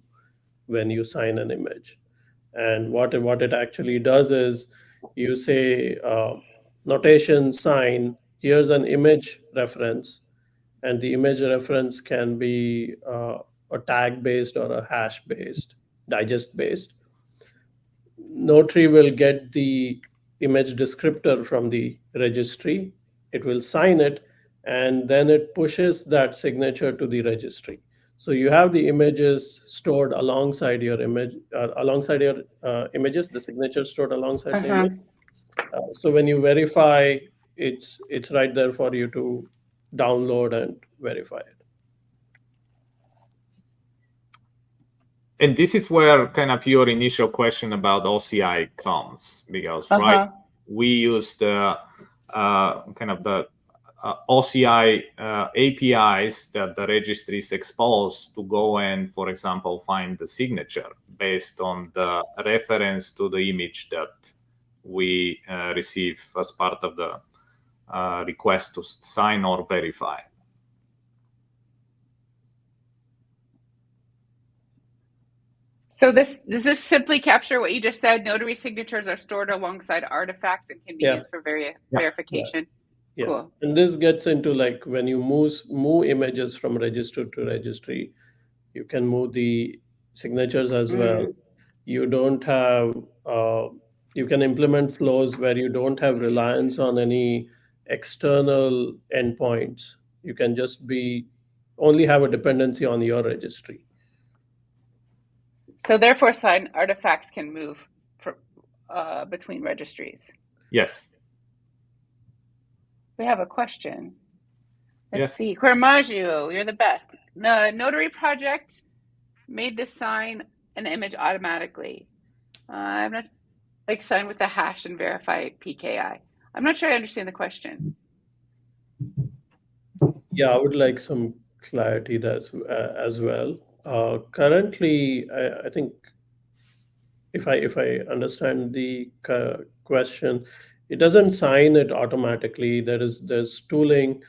when you sign an image. And what it actually does is you say notation sign, here's an image reference, and the image reference can be a tag based or a hash based, digest based. Notary will get the image descriptor from the registry, it will sign it, and then it pushes that signature to the registry. So you have the images stored alongside your image, images, the signature stored alongside the image. So when you verify, it's right there for you to download and verify it. And this is where kind of your initial question about OCI comes, because right, we use the kind of the OCI APIs that the registries expose to go and, for example, find the signature based on the reference to the image that we receive as part of the request to sign or verify. So does this simply capture what you just said? Notary signatures are stored alongside artifacts and can be used for verification. Yeah. Cool. And this gets into like when you move images from registry to registry, you can move the signatures as well. You don't have, you can implement flows where you don't have reliance on any external endpoints. You can just only have a dependency on your registry. So therefore, signed artifacts can move between registries. Yes. We have a question. Let's see. Cormaggio, you're the best. Notary Project made this sign an image automatically. I'm not like sign with the hash and verify PKI. I'm not sure I understand the question. Yeah, I would like some clarity as well. Currently, I think if I understand the question, it doesn't sign it automatically. There's tooling.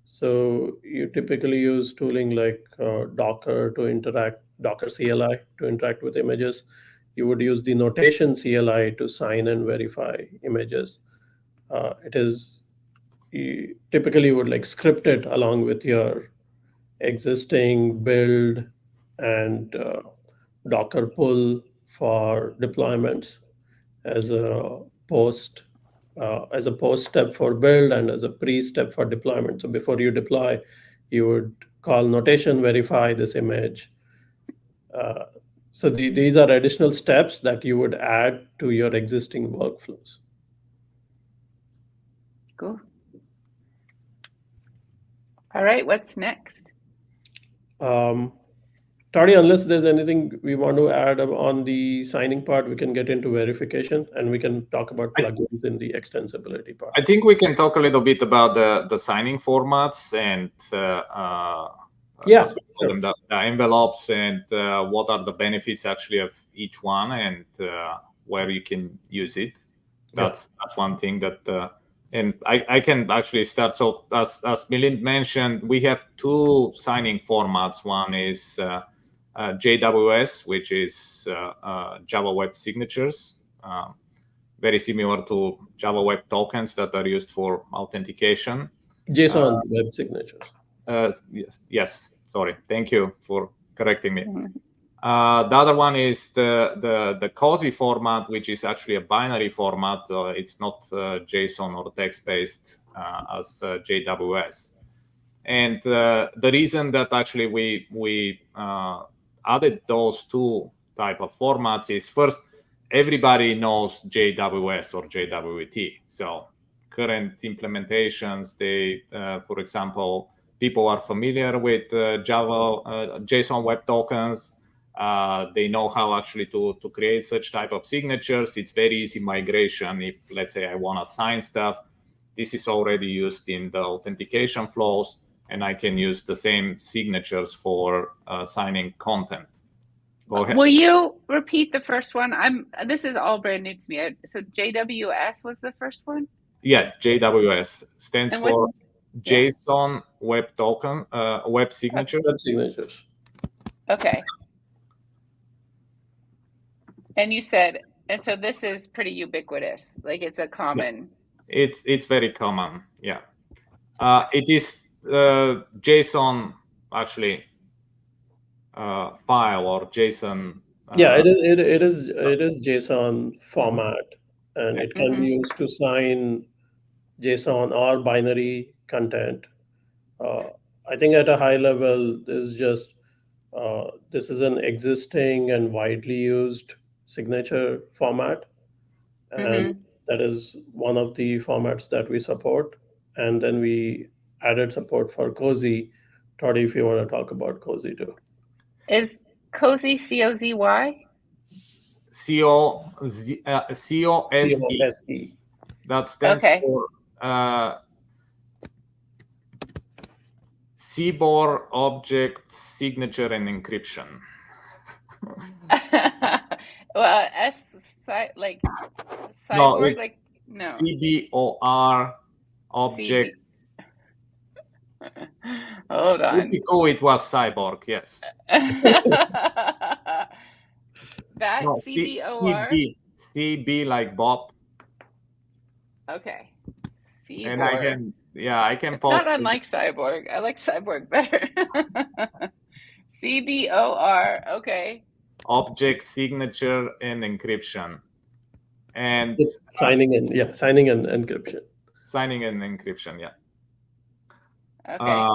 So you typically use tooling like Docker CLI to interact with images. You would use the notation CLI to sign and verify images. You typically would like script it along with your existing build and Docker pull for deployments as a post step for build and as a pre-step for deployment. So before you deploy, you would call notation verify this image. So these are additional steps that you would add to your existing workflows. Cool. All right, what's next? Toddy, unless there's anything we want to add on the signing part, we can get into verification and we can talk about plugins in the extensibility part. I think we can talk a little bit about the signing formats and the envelopes and what are the benefits actually of each one and where you can use it. That's one thing that and I can actually start. So as Milind mentioned, we have two signing formats. One is JWS, which is Java Web Signatures, very similar to Java Web Tokens that are used for authentication. JSON Web Signatures. Yes. Sorry. Thank you for correcting me. The other one is the COSI format, which is actually a binary format. It's not JSON or text-based as JWS. And the reason that actually we added those two type of formats is, first, everybody knows JWS or JWT. So current implementations, they, for example, people are familiar with Java JSON Web Tokens. They know how actually to create such type of signatures. It's very easy migration. If, let's say, I want to sign stuff, this is already used in the authentication flows, and I can use the same signatures for signing content. Go ahead. Will you repeat the first one? This is all brand new to me. So JWS was the first one? Yeah, JWS stands for JSON Web Token, Web Signatures. Web Signatures. Okay. And you said, and so this is pretty ubiquitous, like it's a common. Yes. It's very common, yeah. It is JSON actually file or JSON. Yeah, it is JSON format, and it can be used to sign JSON or binary content. I think at a high level, this is an existing and widely used signature format, and that is one of the formats that we support. And then we added support for COSI. Toddy, if you want to talk about COSI too. Is COSI C-O-Z-Y? C-O-S-E. That stands for CBOR Object Signature and Encryption. Well, like cyborg, it's like no. CBOR Object. Hold on. It was cyborg, yes. That no, CBOR? CB like Bob. Okay. And I can post. Not unlike cyborg. I like cyborg better. CBOR, okay. Object Signature and Encryption. And signing and encryption. Signing and encryption, yeah. Okay.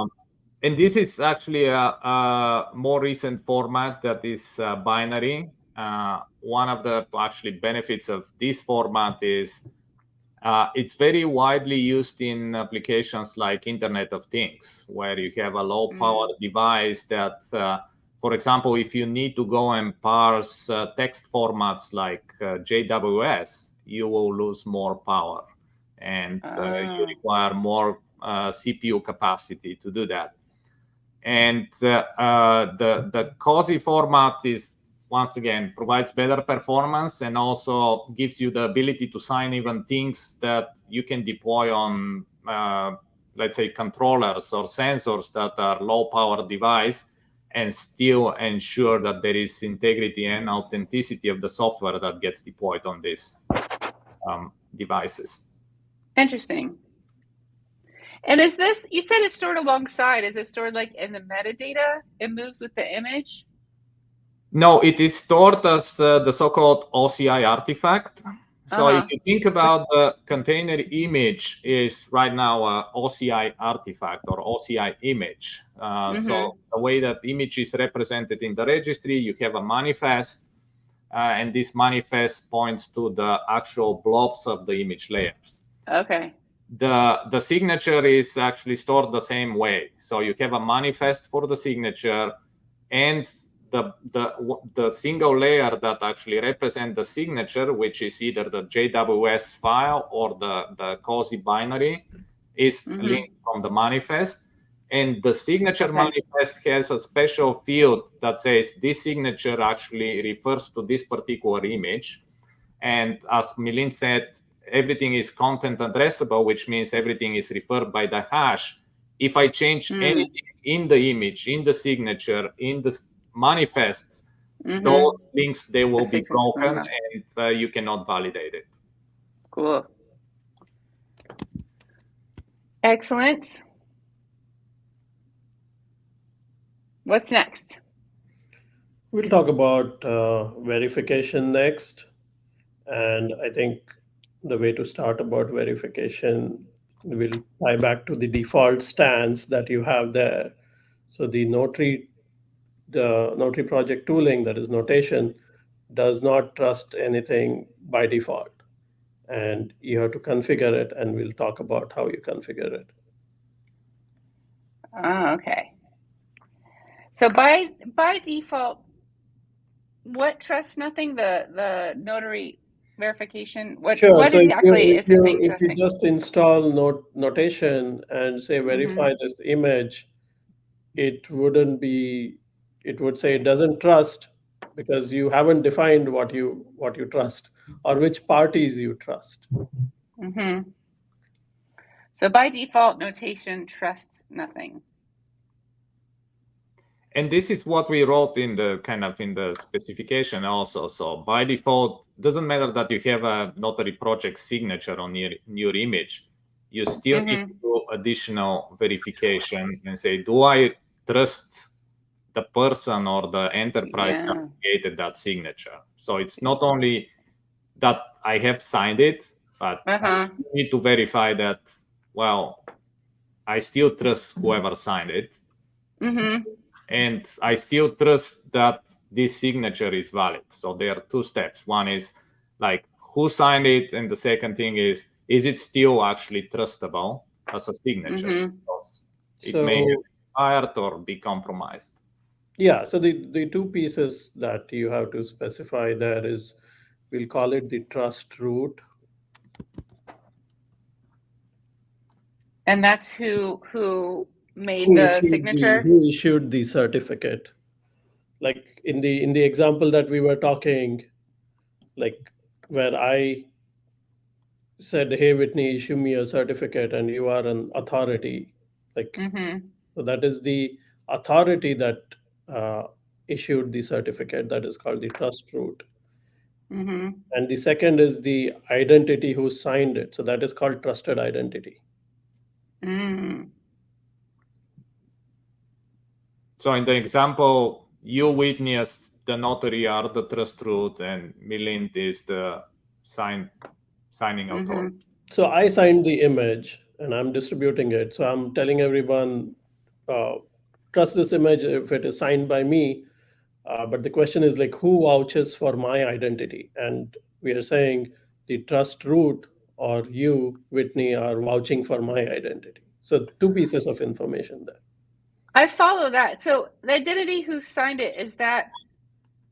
And this is actually a more recent format that is binary. One of the actually benefits of this format is it's very widely used in applications like Internet of Things, where you have a low-powered device that, for example, if you need to go and parse text formats like JWS, you will lose more power, and you require more CPU capacity to do that. And the COSI format is, once again, provides better performance and also gives you the ability to sign even things that you can deploy on, let's say, controllers or sensors that are low-power device, and still ensure that there is integrity and authenticity of the software that gets deployed on these devices. Interesting. And is this, you said it's stored alongside, is it stored like in the metadata? It moves with the image? No, it is stored as the so-called OCI artifact. So if you think about the container image is right now a OCI artifact or OCI image. So the way that image is represented in the registry, you have a manifest, and this manifest points to the actual blobs of the image layers. Okay. The signature is actually stored the same way. So you have a manifest for the signature, and the single layer that actually represents the signature, which is either the JWS file or the COSI binary, is linked from the manifest. And the signature manifest has a special field that says this signature actually refers to this particular image. And as Milind said, everything is content addressable, which means everything is referred by the hash. If I change anything in the image, in the signature, in the manifests, Mm-hmm. those links, they will be signatures broken will and you cannot validate it. Cool. Excellent. What's next? We'll talk about verification next. And I think the way to start about verification will tie back to the default stance that you have there. So the Notary Project tooling, that is notation, does not trust anything by default. And you have to configure it, and we'll talk about how you configure it. Oh, okay. So by default, what trusts nothing? The notary verification. What Sure. So exactly is the thing if you trusting? just install notation and say verify this image, it wouldn't be. It would say it doesn't trust because you haven't defined what you trust or which parties you trust. Mm-hmm. So by default, notation trusts nothing. And this is what we wrote in the specification also. So by default, doesn't matter that you have a Notary Project signature on your image. You still need to do additional verification and say, do I trust the person or the enterprise that created that signature? So it's not only that I have signed it, but I need to verify that, well, I still trust whoever signed it. Mm-hmm. And I still trust that this signature is valid. So there are two steps. One is like who signed it, and the second thing is it still actually trustable as a signature? Because it may have expired or be compromised. Yeah, so the two pieces that you have to specify there is, we'll call it the trust root. And that's who made the signature? Who issued the certificate. Like in the example that we were talking, like where I said, hey, Whitney, issue me a certificate, and you are an authority. Like, so that is the authority that issued the certificate. That is called the trust root. And the second is the identity who signed it. So that is called trusted identity. So in the example, you, Whitney, as the notary, are the trust root, and Milind is the signing authority. So I signed the image and I'm distributing it. So I'm telling everyone, trust this image if it is signed by me. But the question is like, who vouches for my identity? And we are saying the trust root or you, Whitney, are vouching for my identity. So two pieces of information there. I follow that. So the identity who signed it, is that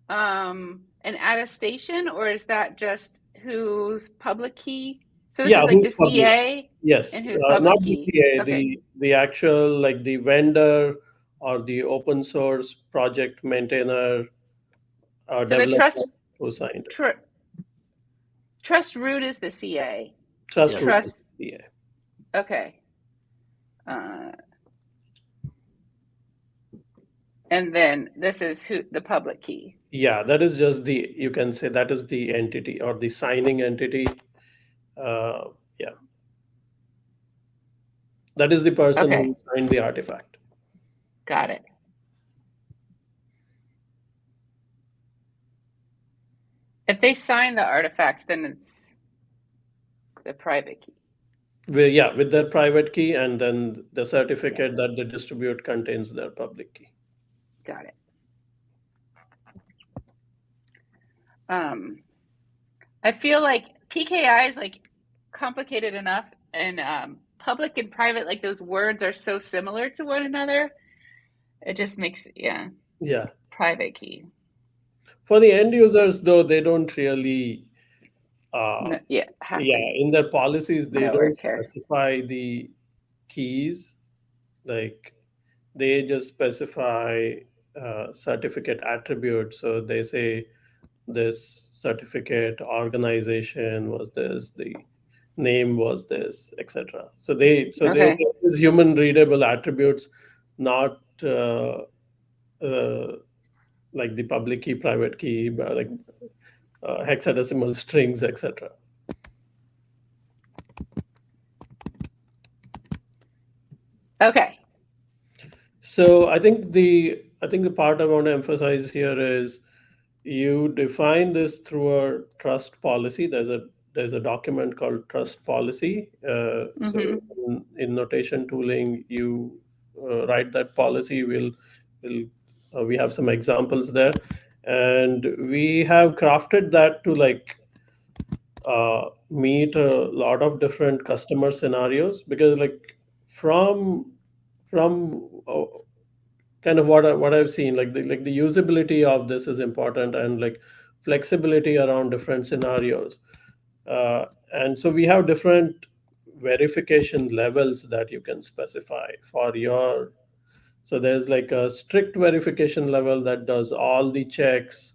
an attestation, or is that just whose public key? So this is like the public? CA? Yes, And whose public not key? the CA, Okay. the actual, like the vendor or the open source project maintainer or So the developer who signed it. Trust root is the CA. Trust root Trust. is the CA. Okay. And then this is who the public key. Yeah, that is just you can say that is the entity or the signing entity. Yeah. That is the person who signed the artifact. Got it. If they sign the artifacts, then it's the private key. With their private key, and then the certificate that they distribute contains their public key. Got it. I feel like PKI is like complicated enough, and public and private, like those words are so similar to one another. It just makes private key. For the end users, though, they don't really in their policies they don't specify the keys. Like they just specify certificate attributes. So they say this certificate organization was this, the name was this, etc. So they use human readable attributes, not like the public key, private key, like hexadecimal strings, etc. Okay. So I think the part I want to emphasize here is you define this through a trust policy. There's a document called trust policy. So Mm-hmm. in notation tooling, you write that policy. We have some examples there, and we have crafted that to like meet a lot of different customer scenarios, because like from kind of what I've seen, like the usability of this is important, and like flexibility around different scenarios. And so we have different verification levels that you can specify for your. So there's like a strict verification level that does all the checks.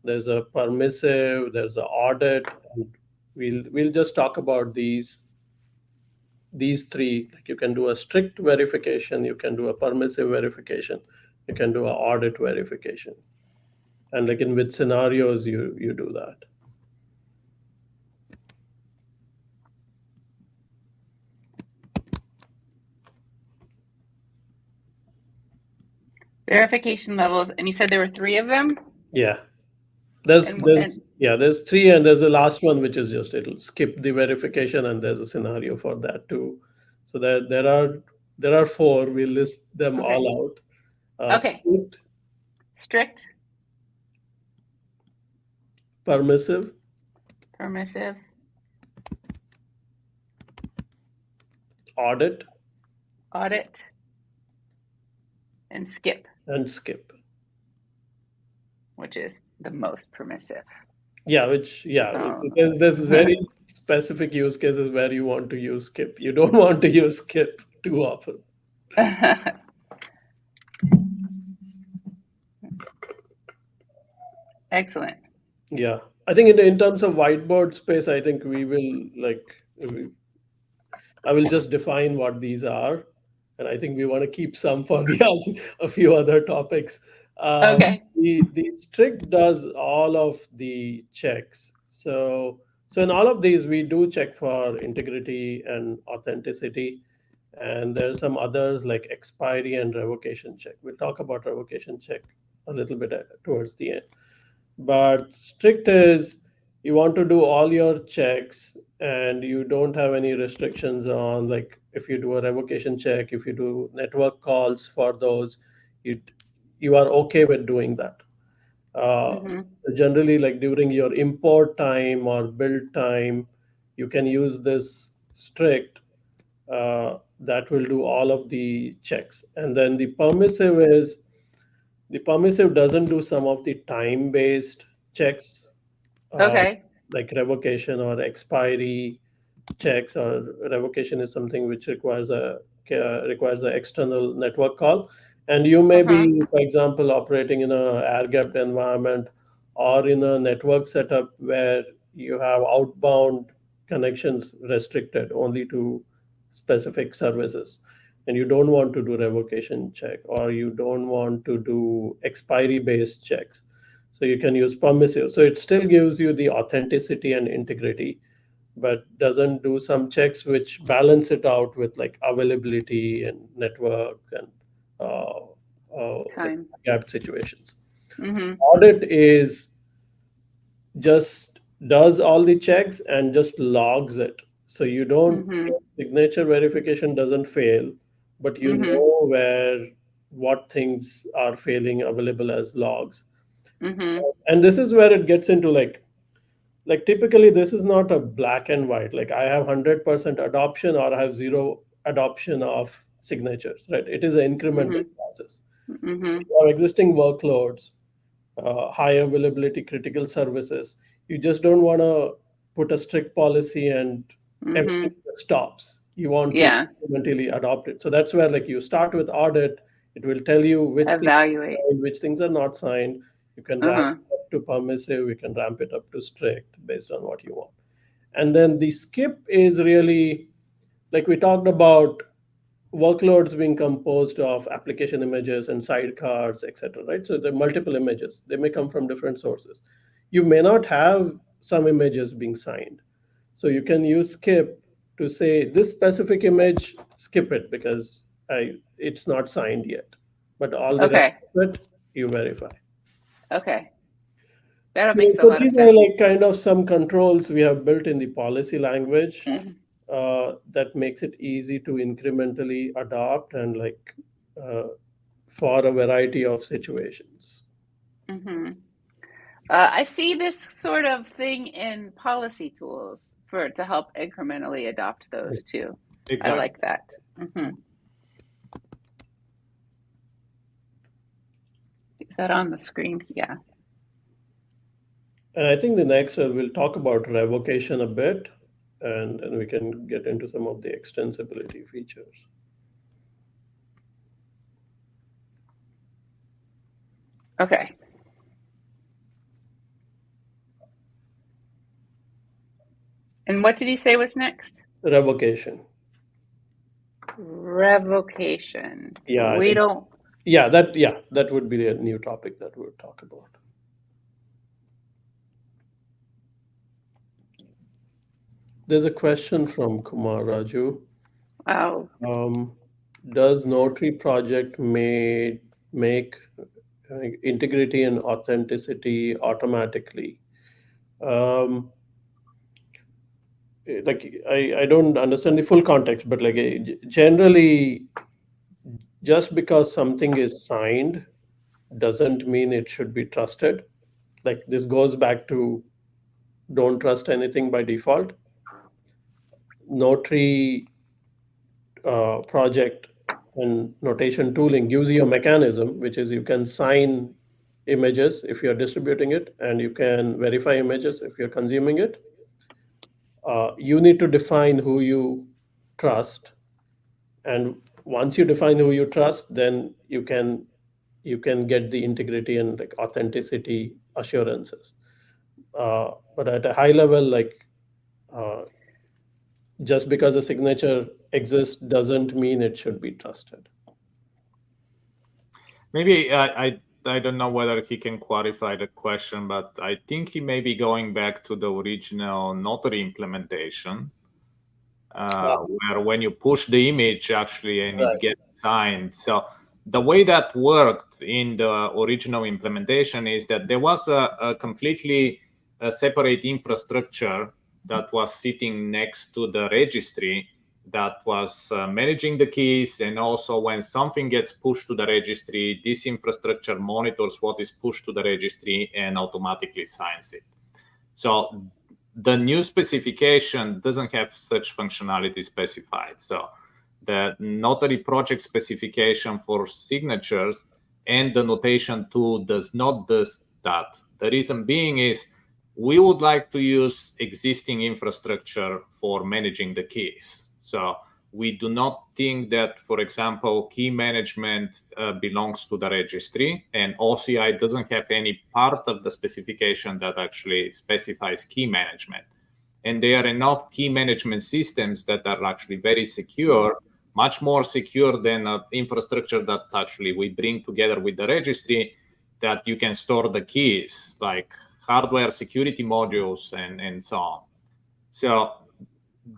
There's a permissive, there's an audit, and we'll just talk about these three. Like you can do a strict verification, you can do a permissive verification, you can do an audit verification, and like in which scenarios you do that. Verification levels, and you said there were 3 of them? Yeah, there's And, there's and yeah, there's three, and there's a last one which is just it'll skip the verification, and there's a scenario for that too. So there are four. We list them Okay. all out. Okay. Strict, Strict, permissive, permissive, audit, audit, and skip, and skip. which is the most permissive. Yeah, Oh. there's very specific use cases where you want to use skip. You don't want to use skip too often. Excellent. Yeah, I think in terms of whiteboard space, I think we will I will just define what these are, and I think we want to keep some for a few other topics. Okay. The strict does all of the checks. So in all of these, we do check for integrity and authenticity, and there's some others like expiry and revocation check. We'll talk about revocation check a little bit towards the end. But strict is you want to do all your checks, and you don't have any restrictions on, like, if you do a revocation check, if you do network calls for those, you you are okay with doing that. Mm-hmm. Generally, like during your import time or build time, you can use this strict that will do all of the checks. And then the permissive doesn't do some of the time based checks, uh, Okay. like revocation or expiry checks. Or revocation is something which requires an external network call, and you may Uh-huh. be, for example, operating in a air gapped environment or in a network setup where you have outbound connections restricted only to specific services, and you don't want to do revocation check, or you don't want to do expiry based checks. So you can use permissive, so it still gives you the authenticity and integrity, but doesn't do some checks which balance it out with like availability and network and like Time. gap situations. Mm-hmm. Audit is just does all the checks and just logs it. So you don't, Mm-hmm. signature verification doesn't fail, but you Mm-hmm. know where what things are failing available as logs. Mm-hmm. And this is where it gets into like typically this is not a black and white, like I have 100% adoption or I have zero adoption of signatures, right? It is an incremental process. Mm-hmm. You have existing workloads, high availability critical services. You just don't want to put a strict policy and Mm-hmm. everything just stops. You want to Yeah. incrementally adopt it. So that's where like you start with audit. It will tell you which things are Evaluate. signed, which things are not signed. You can ramp Uh-huh. it up to permissive. You can ramp it up to strict based on what you want. And then the skip is really like we talked about workloads being composed of application images and sidecars, etc. Right? So there are multiple images. They may come from different sources. You may not have some images being signed. So you can use skip to say this specific image, skip it because it's not signed yet. But all the rest Okay. of it, you verify. Okay. That So, makes a so lot of these are sense. like kind of some controls we have built in the policy language Mhm. that makes it easy to incrementally adopt and like for a variety of situations. Mhm. I see this sort of thing in policy tools to help incrementally adopt those too. Exactly. I like that. Mhm. Is that on the screen? Yeah. And I think the next we'll talk about revocation a bit, and we can get into some of the extensibility features. Okay. And what did he say was next? Revocation. Revocation. Yeah, I We think, don't. that would be a new topic that we'll talk about. There's a question from Kumar Raju. Oh. Does Notary Project make integrity and authenticity automatically? Like I don't understand the full context, but like generally, just because something is signed doesn't mean it should be trusted. Like this goes back to don't trust anything by default. Notary Project and notation tooling gives you a mechanism, which is you can sign images if you're distributing it, and you can verify images if you're consuming it. You need to define who you trust, and once you define who you trust, then you can get the integrity and like authenticity assurances. But at a high level, like uh, just because a signature exists doesn't mean it should be trusted. Maybe I don't know whether he can clarify the question, but I think he may be going back to the original Notary implementation, where when you push the image actually and Right. it gets signed. So the way that worked in the original implementation is that there was a completely separate infrastructure that was sitting next to the registry that was managing the keys. And also when something gets pushed to the registry, this infrastructure monitors what is pushed to the registry and automatically signs it. So the new specification doesn't have such functionality specified. So the Notary Project specification for signatures and the notation tool does not do that. The reason being is we would like to use existing infrastructure for managing the keys. So we do not think that, for example, key management belongs to the registry, and OCI doesn't have any part of the specification that actually specifies key management. And there are enough key management systems that are actually very secure, much more secure than an infrastructure that actually we bring together with the registry, that you can store the keys, like hardware security modules and so on. So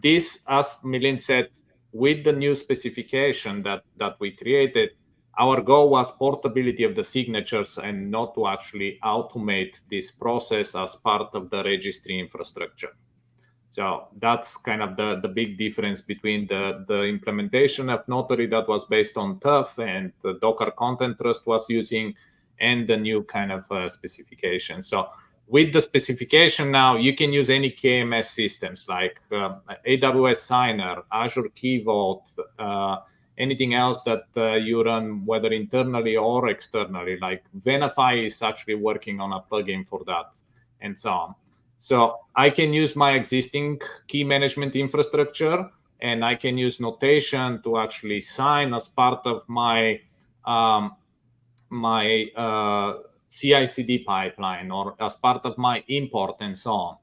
this, as Milind said, with the new specification that we created, our goal was portability of the signatures and not to actually automate this process as part of the registry infrastructure. So that's kind of the big difference between the implementation of Notary that was based on TUF and the Docker Content Trust was using, and the new kind of specification. So with the specification now, you can use any KMS systems like AWS Signer, Azure Key Vault, anything else that you run, whether internally or externally. Like Venafi is actually working on a plugin for that, and so on. So I can use my existing key management infrastructure, and I can use notation to actually sign as part of my CI/CD pipeline or as part of my import and so on.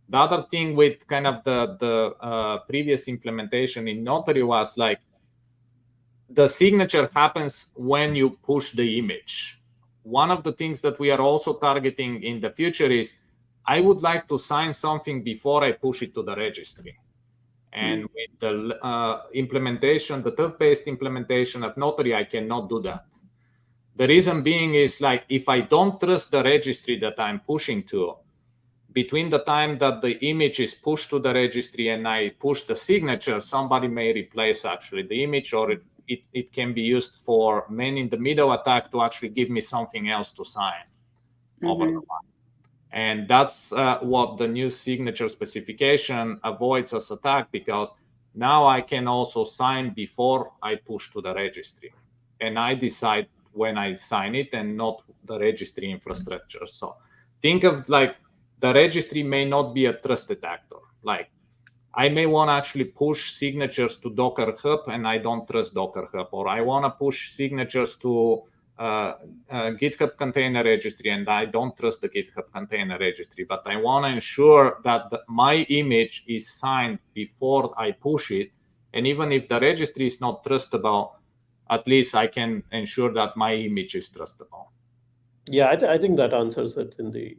The other thing with kind of the previous implementation in Notary was like the signature happens when you push the image. One of the things that we are also targeting in the future is I would like to sign something before I push it to the registry. And with the implementation, the TUF-based implementation of Notary, I cannot do that. The reason being is like, if I don't trust the registry that I'm pushing to, between the time that the image is pushed to the registry and I push the signature, somebody may replace actually the image, or it can be used for man-in-the-middle attack to actually give me something else to sign over the line. And that's what the new signature specification avoids as attack, because now I can also sign before I push to the registry. And I decide when I sign it and not the registry infrastructure. So think of like the registry may not be a trusted actor. Like I may want to actually push signatures to Docker Hub and I don't trust Docker Hub, or I want to push signatures to GitHub Container Registry and I don't trust the GitHub Container Registry, but I want to ensure that my image is signed before I push it. And even if the registry is not trustable, at least I can ensure that my image is trustable. Yeah, I think that answers it in the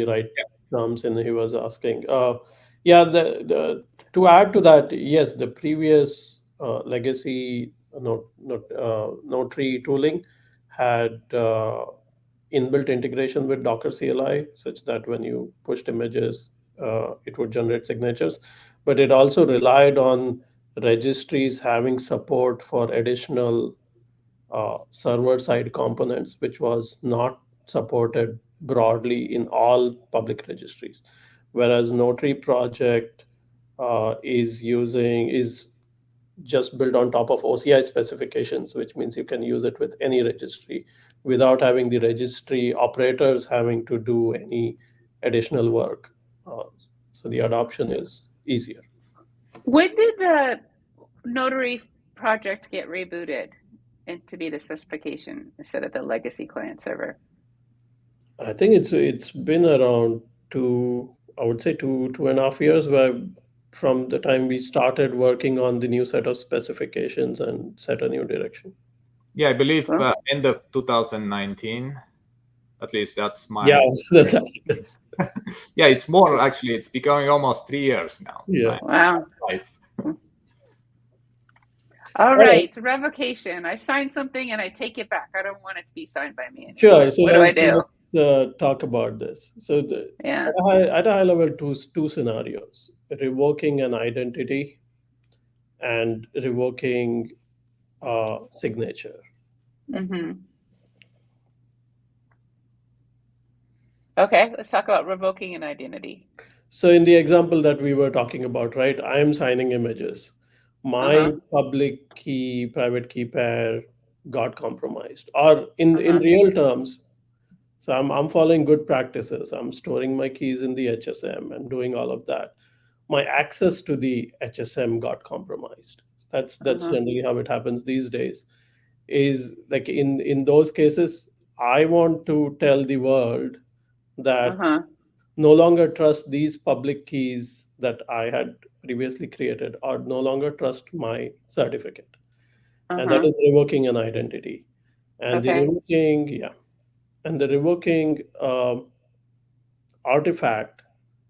right terms, and he was asking. Yeah, to add to that, yes, the previous legacy Notary tooling had inbuilt integration with Docker CLI, such that when you pushed images, it would generate signatures. But it also relied on registries having support for additional server-side components, which was not supported broadly in all public registries. Whereas Notary Project is just built on top of OCI specifications, which means you can use it with any registry without having the registry operators having to do any additional work. So the adoption is easier. When did the Notary Project get rebooted and to be the specification instead of the legacy client server? I think it's been around two and a half years, where from the time we started working on the new set of specifications and set a new direction. Yeah, I believe end of 2019. At least that's my... Yeah, yeah, it's more actually. It's becoming almost 3 years now. Yeah. Wow. Nice. All right, revocation. I signed something and I take it back. I don't want it to be signed by me anymore. Sure. So what do I do? Let's talk about this. So at a high level, two scenarios: revoking an identity and revoking a signature. Okay, let's talk about revoking an identity. So in the example that we were talking about, right, I am signing images. My public key, private key pair got compromised, or in real terms. So I'm following good practices. I'm storing my keys in the HSM and doing all of that. My access to the HSM got compromised. That's generally how it happens these days. Is like in those cases, I want to tell the world that no longer trust these public keys that I had previously created, or no longer trust my certificate. And that is revoking an identity. And the revoking artifact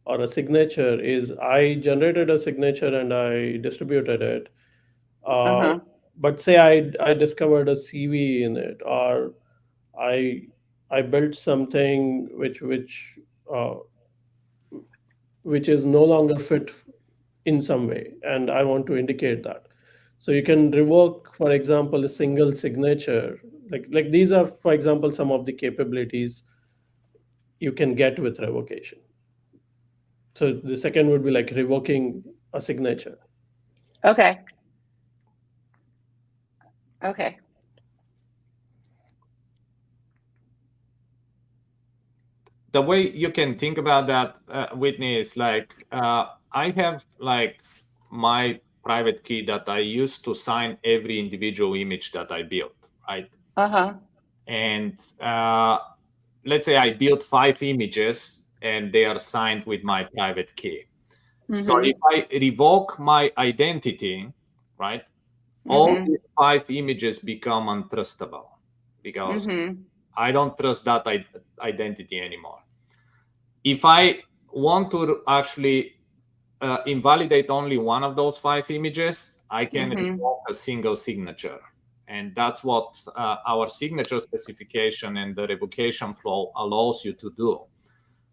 or a signature is, I generated a signature and I distributed it. But say I discovered a CV in it, or I built something which is no longer fit in some way, and I want to indicate that. So you can revoke, for example, a single signature. Like these are, for example, some of the capabilities you can get with revocation. So the second would be like revoking a signature. Okay. The way you can think about that, Whitney, is like I have like my private key that I use to sign every individual image that I built, right? And let's say I built 5 images and they are signed with my private key. So if I revoke my identity, right, all these 5 images become untrustable because I don't trust that identity anymore. If I want to actually invalidate only one of those 5 images, I can revoke a single signature. And that's what our signature specification and the revocation flow allows you to do,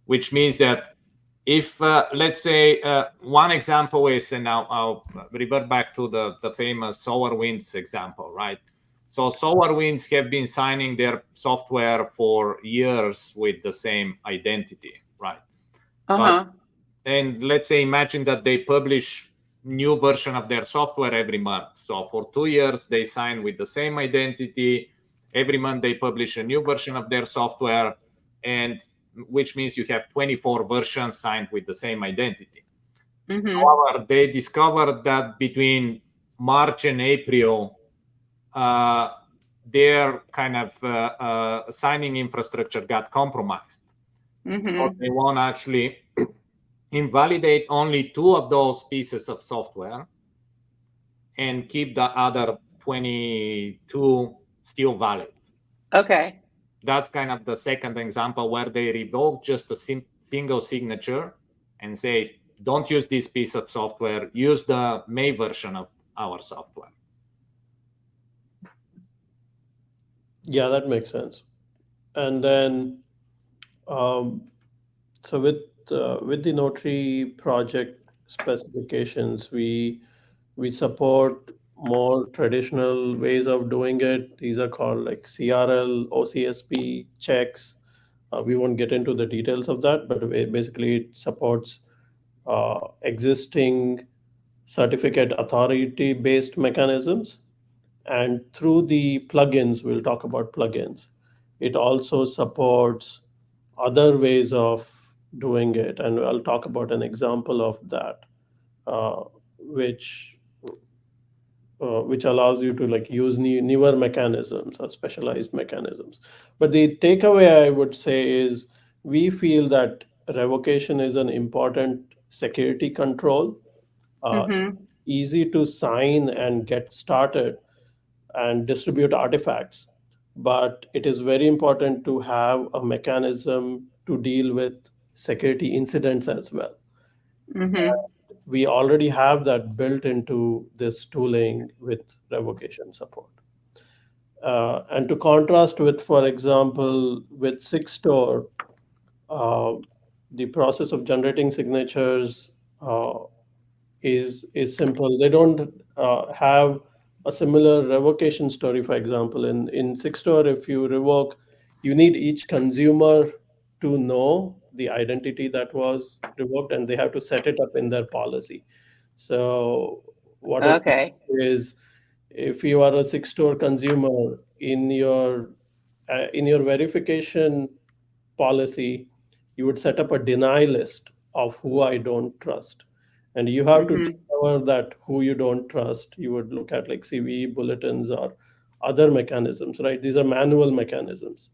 which means that if, let's say, one example is, and I'll revert back to the famous SolarWinds example, right? So SolarWinds have been signing their software for years with the same identity, right? And let's say, imagine that they publish new version of their software every month. So for 2 years, they sign with the same identity. Every month, they publish a new version of their software, and which means you have 24 versions signed with the same identity. However, they discovered that between March and April, their kind of signing infrastructure got compromised. So they won't actually invalidate only 2 of those pieces of software and keep the other 22 still valid. Okay. That's kind of the second example where they revoke just a single signature and say, don't use this piece of software, use the May version of our software. Yeah, that makes sense. And then, so with the Notary Project specifications, we support more traditional ways of doing it. These are called like CRL, OCSP checks. We won't get into the details of that, but basically it supports existing certificate authority-based mechanisms. And through the plugins, we'll talk about plugins, it also supports other ways of doing it. And I'll talk about an example of that, which allows you to like use newer mechanisms or specialized mechanisms. But the takeaway I would say is we feel that revocation is an important security control, easy to sign and get started and distribute artifacts. But it is very important to have a mechanism to deal with security incidents as well. We already have that built into this tooling with revocation support. And to contrast with, for example, with Singstore, the process of generating signatures is simple. They don't have a similar revocation story. For example, in Singstore, if you revoke, you need each consumer to know the identity that was revoked, and they have to set it up in their policy. So what it is, if you are a Singstore consumer, in your verification policy, you would set up a deny list of who I don't trust. And you have to discover that who you don't trust. You would look at like CVE bulletins or other mechanisms, right? These are manual mechanisms.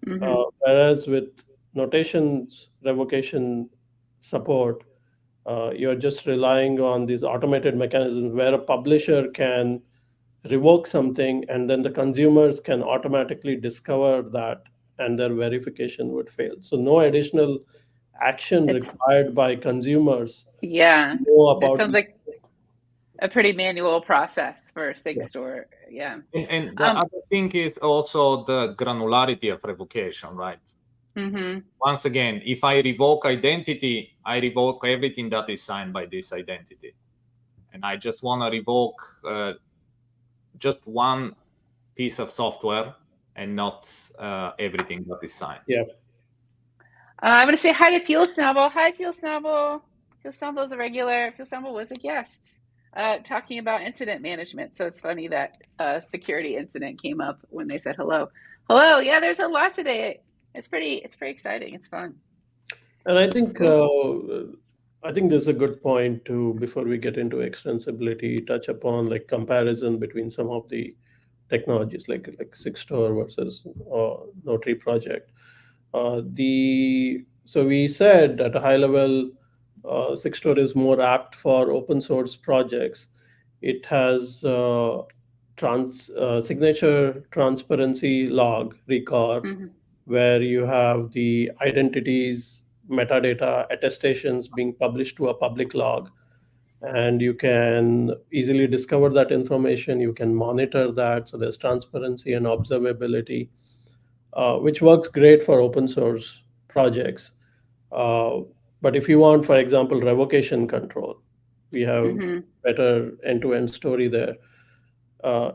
Whereas with notations revocation support, you're just relying on these automated mechanisms where a publisher can revoke something and then the consumers can automatically discover that and their verification would fail. So no additional action required by consumers. Yeah, know it about sounds like a pretty manual process for Singstore. Yeah. And the other thing is also the granularity of revocation, right? Once again, if I revoke identity, I revoke everything that is signed by this identity. And I just want to revoke just one piece of software and not everything that is signed. Yeah. I'm going to say hi to Fuel Snobble. Hi, Fuel Snobble. Fuel Snobble is a regular. Fuel Snobble was a guest talking about incident management. So it's funny that security incident came up when they said hello. Hello. Yeah, there's a lot today. It's pretty exciting. It's fun. And I think this is a good point to, before we get into extensibility, touch upon like comparison between some of the technologies like Singstore versus Notary Project. So we said at a high level, Singstore is more apt for open source projects. It has signature transparency log record, where you have the identities, metadata, attestations being published to a public log, and you can easily discover that information. You can monitor that, so there's transparency and observability, which works great for open source projects. uh, but if you want, for example, revocation control, we have better end-to-end story there.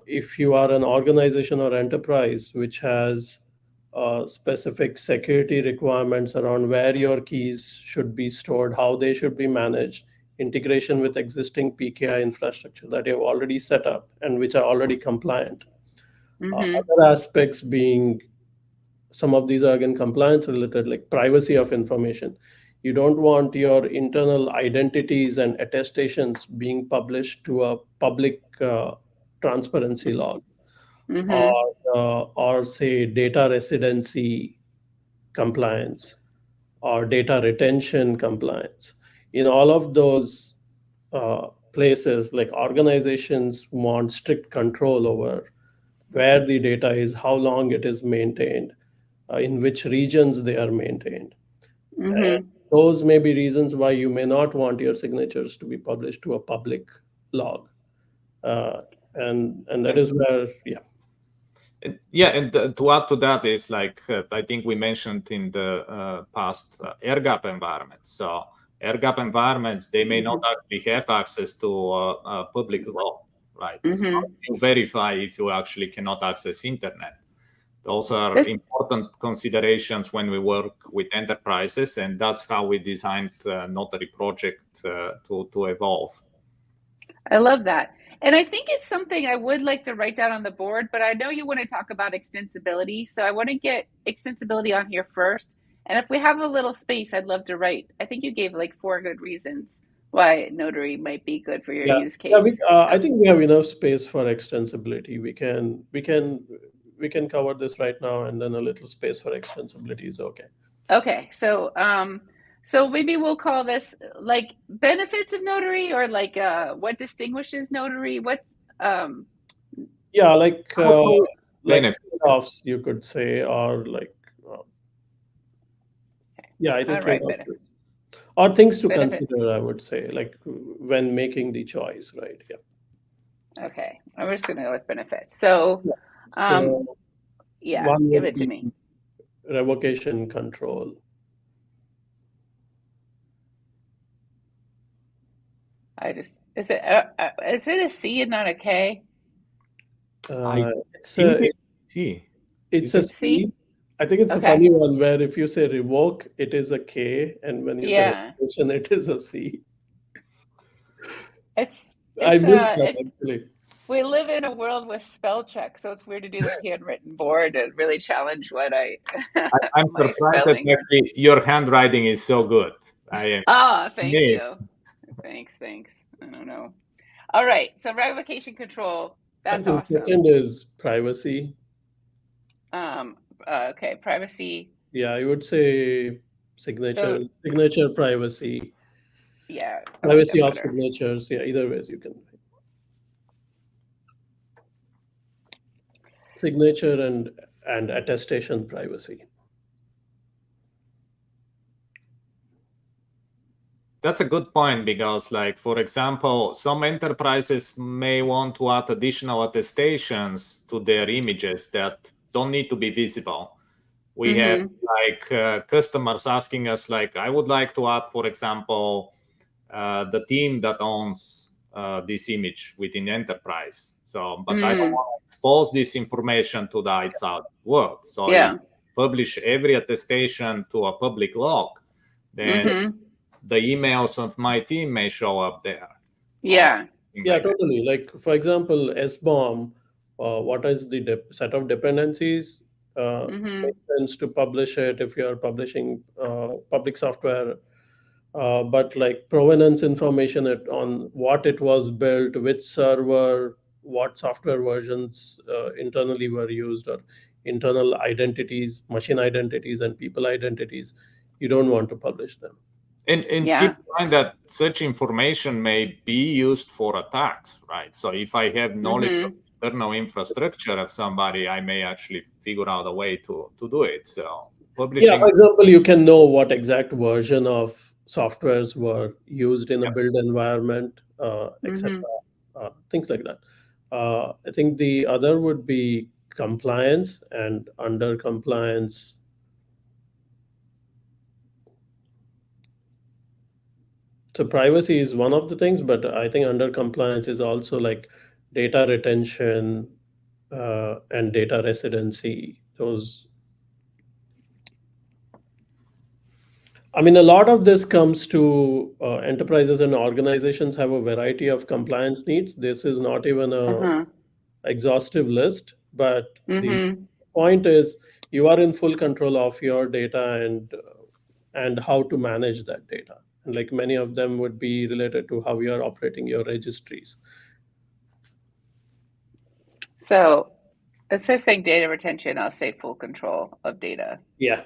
If you are an organization or enterprise which has specific security requirements around where your keys should be stored, how they should be managed, integration with existing PKI infrastructure that you've already set up and which are already compliant. Other aspects being, some of these are again compliance related, like privacy of information. You don't want your internal identities and attestations being published to a public transparency log, or say data residency compliance or data retention compliance. In all of those places, like organizations want strict control over where the data is, how long it is maintained, in which regions they are maintained. And those may be reasons why you may not want your signatures to be published to a public log. And that is where, yeah. Yeah, and to add to that is like, I think we mentioned in the past air gap environments. So air gap environments, they may not actually have access to public law, right? How do you verify if you actually cannot access internet? Those are important considerations when we work with enterprises, and that's how we designed Notary Project to evolve. I love that. And I think it's something I would like to write down on the board, but I know you want to talk about extensibility. So I want to get extensibility on here first. And if we have a little space, I'd love to write. I think you gave like 4 good reasons why Notary might be good for your use case. Yeah, I think we have enough space for extensibility. We can cover this right now, and then a little space for extensibility is okay. Okay, so so maybe we'll call this like benefits of Notary, or like what distinguishes Notary. What's yeah, like Benefits. trade-offs, you could say, or like yeah, I think all right, trade-offs, or things to benefits. consider, I would say, like when making the choice, right? Yeah. Okay, I'm just gonna go with benefits. So, yeah, one give would it to be me. revocation control. Is it a C and not a K? It's a C. It's a C. I think it's a funny one where if you say revoke, it is a K, and when you say revocation, it is a C. I missed that actually. We live in a world with spell check, so it's weird to do this handwritten board and really challenge what I'm surprised that actually your handwriting is so good. Oh, thank you. Thanks. I don't know. All right, so revocation control. That's awesome. Second is privacy. Okay, privacy. Yeah, I would say signature privacy. Yeah. Privacy of signatures. Yeah, either ways you can. Signature and attestation privacy. That's a good point, because, like, for example, some enterprises may want to add additional attestations to their images that don't need to be visible. We have like customers asking us, like, I would like to add, for example, the team that owns this image within enterprise. So, but I don't want to expose this information to the outside world. So if I publish every attestation to a public log, then the emails of my team may show up there. Yeah, totally. Like, for example, SBOM, what is the set of dependencies? Makes sense to publish it if you're publishing public software. But like provenance information on what it was built, which server, what software versions internally were used, or internal identities, machine identities, and people identities, you don't want to publish them. And Yeah. keep in mind that such information may be used for attacks, right? So if I have knowledge of internal infrastructure of somebody, I may actually figure out a way to do it. So publishing. Yeah, for example, you can know what exact version of softwares were used in a build environment, etc. Things like that. I think the other would be compliance, and under compliance, so privacy is one of the things, but I think under compliance is also like data retention and data residency. Those, I mean, a lot of this comes to enterprises and organizations have a variety of compliance needs. This is not even a exhaustive list, but the point is you are in full control of your data and how to manage that data. And like many of them would be related to how you are operating your registries. So instead of saying data retention, I'll say full control of data. Yeah.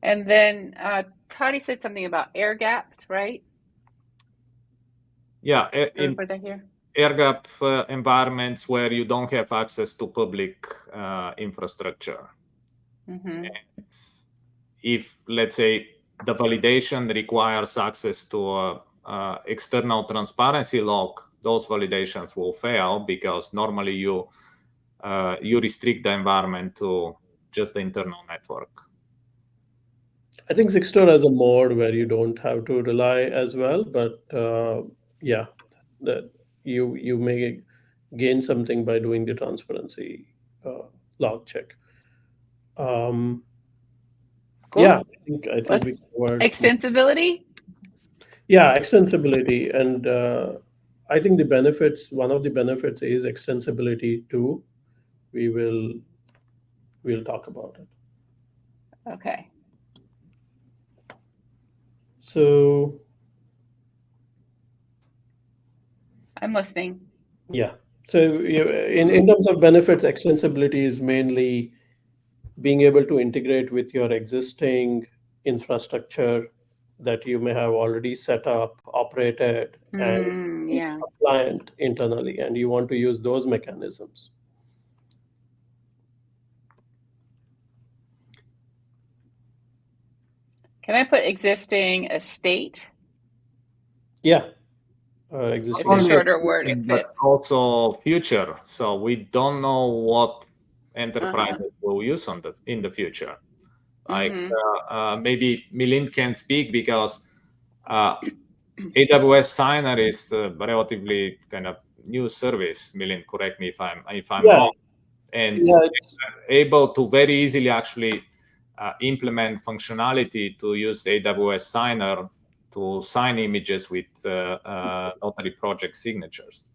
And then Toddy said something about air gapped, right? Yeah, in put that here. air gap environments where you don't have access to public infrastructure. And if, let's say, the validation requires access to external transparency log, those validations will fail because normally you restrict the environment to just the internal network. I think Singstore has a mode where you don't have to rely as well, but yeah, that you may gain something by doing the transparency log check. Cool. Yeah, I think we covered extensibility. Yeah, extensibility, and I think the benefits. One of the benefits is extensibility too. We'll talk about it. Okay. So I'm listening. yeah. So in terms of benefits, extensibility is mainly being able to integrate with your existing infrastructure that you may have already set up, operated, and Yeah. compliant internally, and you want to use those mechanisms. Can I put existing estate? Yeah. Existing. It's a shorter word. It but fits. also future. So we don't know what enterprises will use in the future. Like maybe Milind can speak because AWS Signer is a relatively kind of new service. Milind, correct me if I'm wrong. And able to very easily actually implement functionality to use AWS Signer to sign images with Notary Project signatures.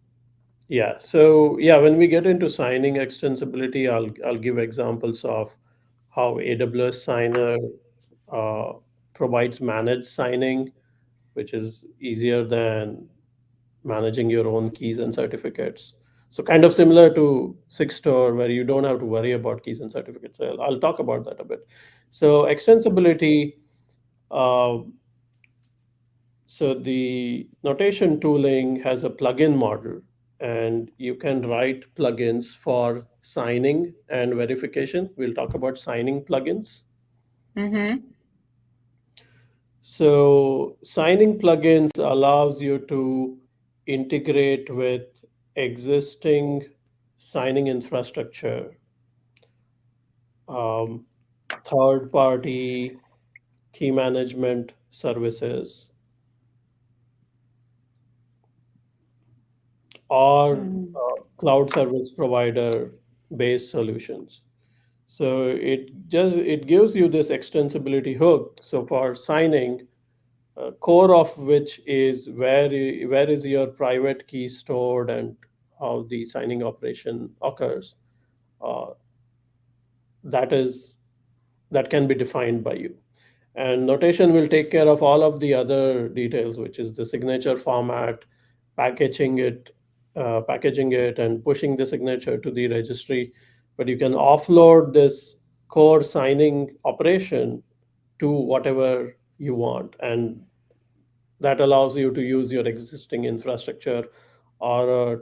Yeah. So yeah, when we get into signing extensibility, I'll give examples of how AWS Signer provides managed signing, which is easier than managing your own keys and certificates. So kind of similar to Singstore, where you don't have to worry about keys and certificates. I'll talk about that a bit. So extensibility. So the notation tooling has a plugin model, and you can write plugins for signing and verification. We'll talk about signing plugins. So signing plugins allows you to integrate with existing signing infrastructure, third-party key management services, or cloud service provider based solutions. So it gives you this extensibility hook. So for signing, core of which is where is your private key stored and how the signing operation occurs. That can be defined by you. And notation will take care of all of the other details, which is the signature format, packaging it, and pushing the signature to the registry. But you can offload this core signing operation to whatever you want. And that allows you to use your existing infrastructure or a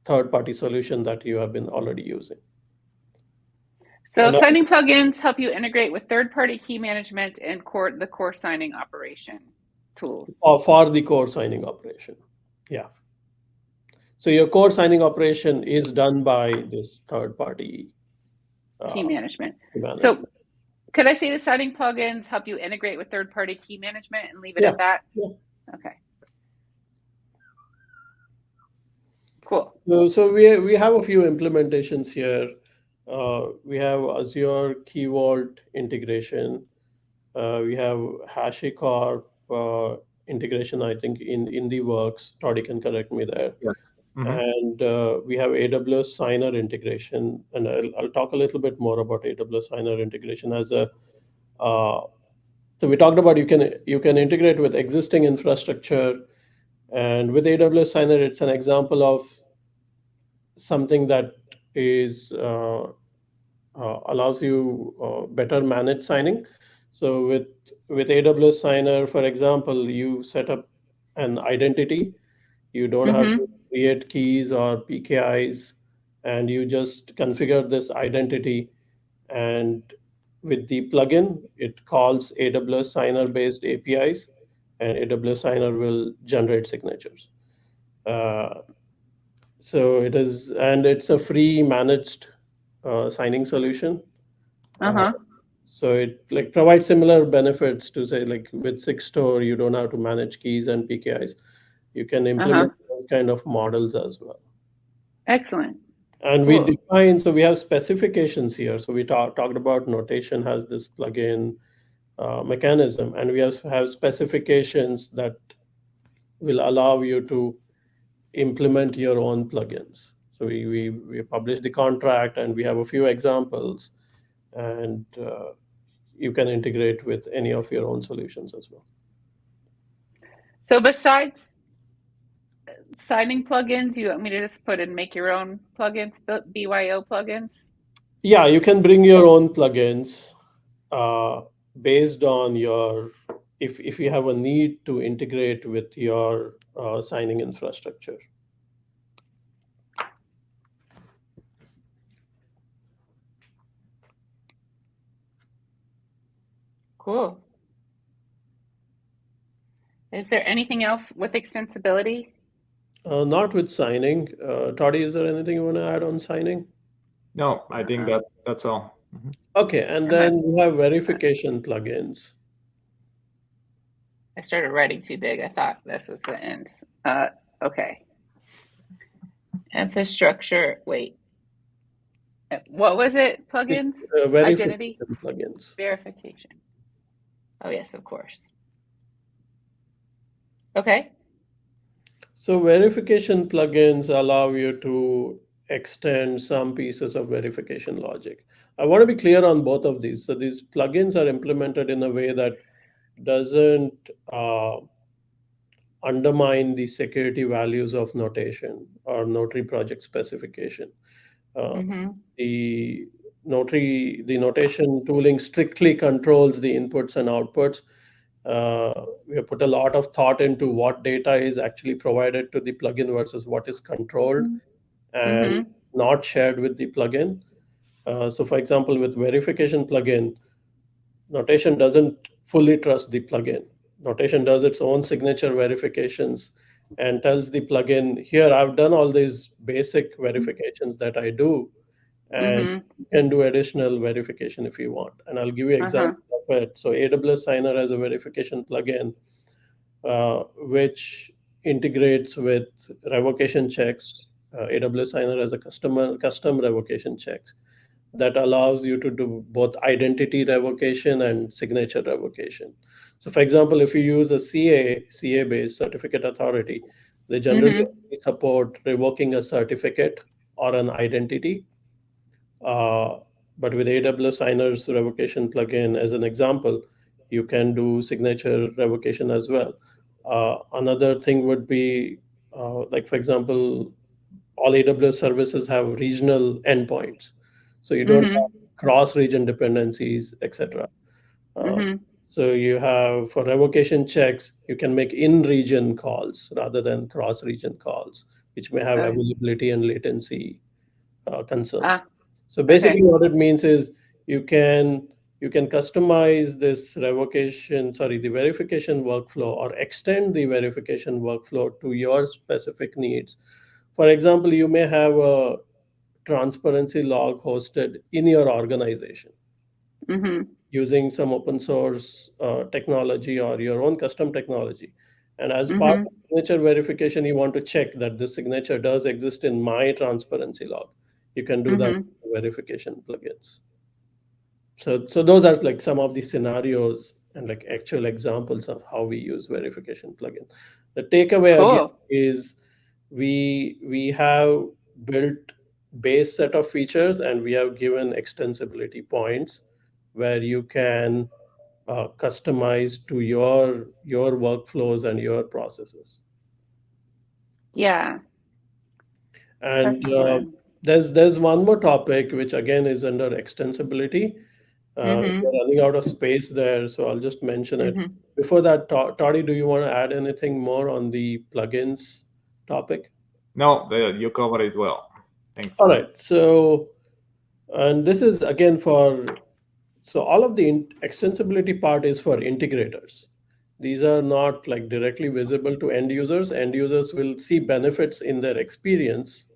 third-party solution that you have been already using. So And signing plugins help you integrate with third-party key management and the core signing operation tools. for the core signing operation. Yeah. So your core signing operation is done by this third-party Key management. management. So could I say the signing plugins help you integrate with third-party key management and leave it Yeah. at that? Yeah. Okay. Cool. So we have a few implementations here. We have Azure Key Vault integration. We have HashiCorp integration, I think, in the works. Toddy can correct me there. Yes. Mhm. And we have AWS Signer integration, and I'll talk a little bit more about AWS Signer integration as a. So we talked about you can integrate with existing infrastructure, and with AWS Signer, it's an example of something that is allows you better manage signing. So with AWS Signer, for example, you set up an identity. You don't have to create keys or PKIs, and you just configure this identity. And with the plugin, it calls AWS Signer based APIs, and AWS Signer will generate signatures. So it is, and it's a free managed signing solution. So it like provides similar benefits to say like with Singstore, you don't have to manage keys and PKIs. You can implement those kind of models as well. Excellent. And Cool. we define, so we have specifications here. So we talked about notation has this plugin mechanism, and we have specifications that will allow you to implement your own plugins. So we publish the contract, and we have a few examples, and you can integrate with any of your own solutions as well. So besides signing plugins, you want me to just put in make your own plugins, BYO plugins? Yeah, you can bring your own plugins based on your, if you have a need to integrate with your signing infrastructure. Cool. Is there anything else with extensibility? Not with signing. Toddy, is there anything you want to add on signing? No, I think that's all. Mhm. Okay, and then we have verification plugins. I started writing too big. I thought this was the end. Okay. Infrastructure. Wait. What was it? Plugins? Verification Identity? plugins. Verification. Oh, yes, of course. Okay. So verification plugins allow you to extend some pieces of verification logic. I want to be clear on both of these. So these plugins are implemented in a way that doesn't undermine the security values of notation or Notary Project specification. The notation tooling strictly controls the inputs and outputs. We have put a lot of thought into what data is actually provided to the plugin versus what is controlled and not shared with the plugin. So for example, with verification plugin, notation doesn't fully trust the plugin. Notation does its own signature verifications and tells the plugin, here, I've done all these basic verifications that I do, and you can do additional verification if you want. And I'll give you an example of it. So AWS Signer has a verification plugin which integrates with revocation checks. AWS Signer has a custom revocation checks that allows you to do both identity revocation and signature revocation. So for example, if you use a CA-based certificate authority, they generally support revoking a certificate or an identity. But with AWS Signer's revocation plugin, as an example, you can do signature revocation as well. Another thing would be, like for example, all AWS services have regional endpoints. So you don't have cross-region dependencies, etc. So you have, for revocation checks, you can make in-region calls rather than cross-region calls, which may have Oh, availability and latency concerns. ah, So okay. basically what it means is you can customize this the verification workflow, or extend the verification workflow to your specific needs. For example, you may have a transparency log hosted in your organization Mm-hmm. using some open source technology or your own custom technology. And as part Mm-hmm. of signature verification, you want to check that this signature does exist in my transparency log. You can do that Mm-hmm. with verification plugins. So those are like some of the scenarios and like actual examples of how we use verification plugin. The takeaway again Cool. is we have built base set of features, and we have given extensibility points where you can customize to your workflows and your processes. Yeah. And Excellent. there's one more topic which again is under extensibility. Mm-hmm. We're running out of space there, so I'll just mention it. Mm-hmm. Before that, Toddy, do you want to add anything more on the plugins topic? No, you covered it well. Thanks. All right. So, and this is again so all of the extensibility part is for integrators. These are not like directly visible to end users. End users will see benefits in their experience,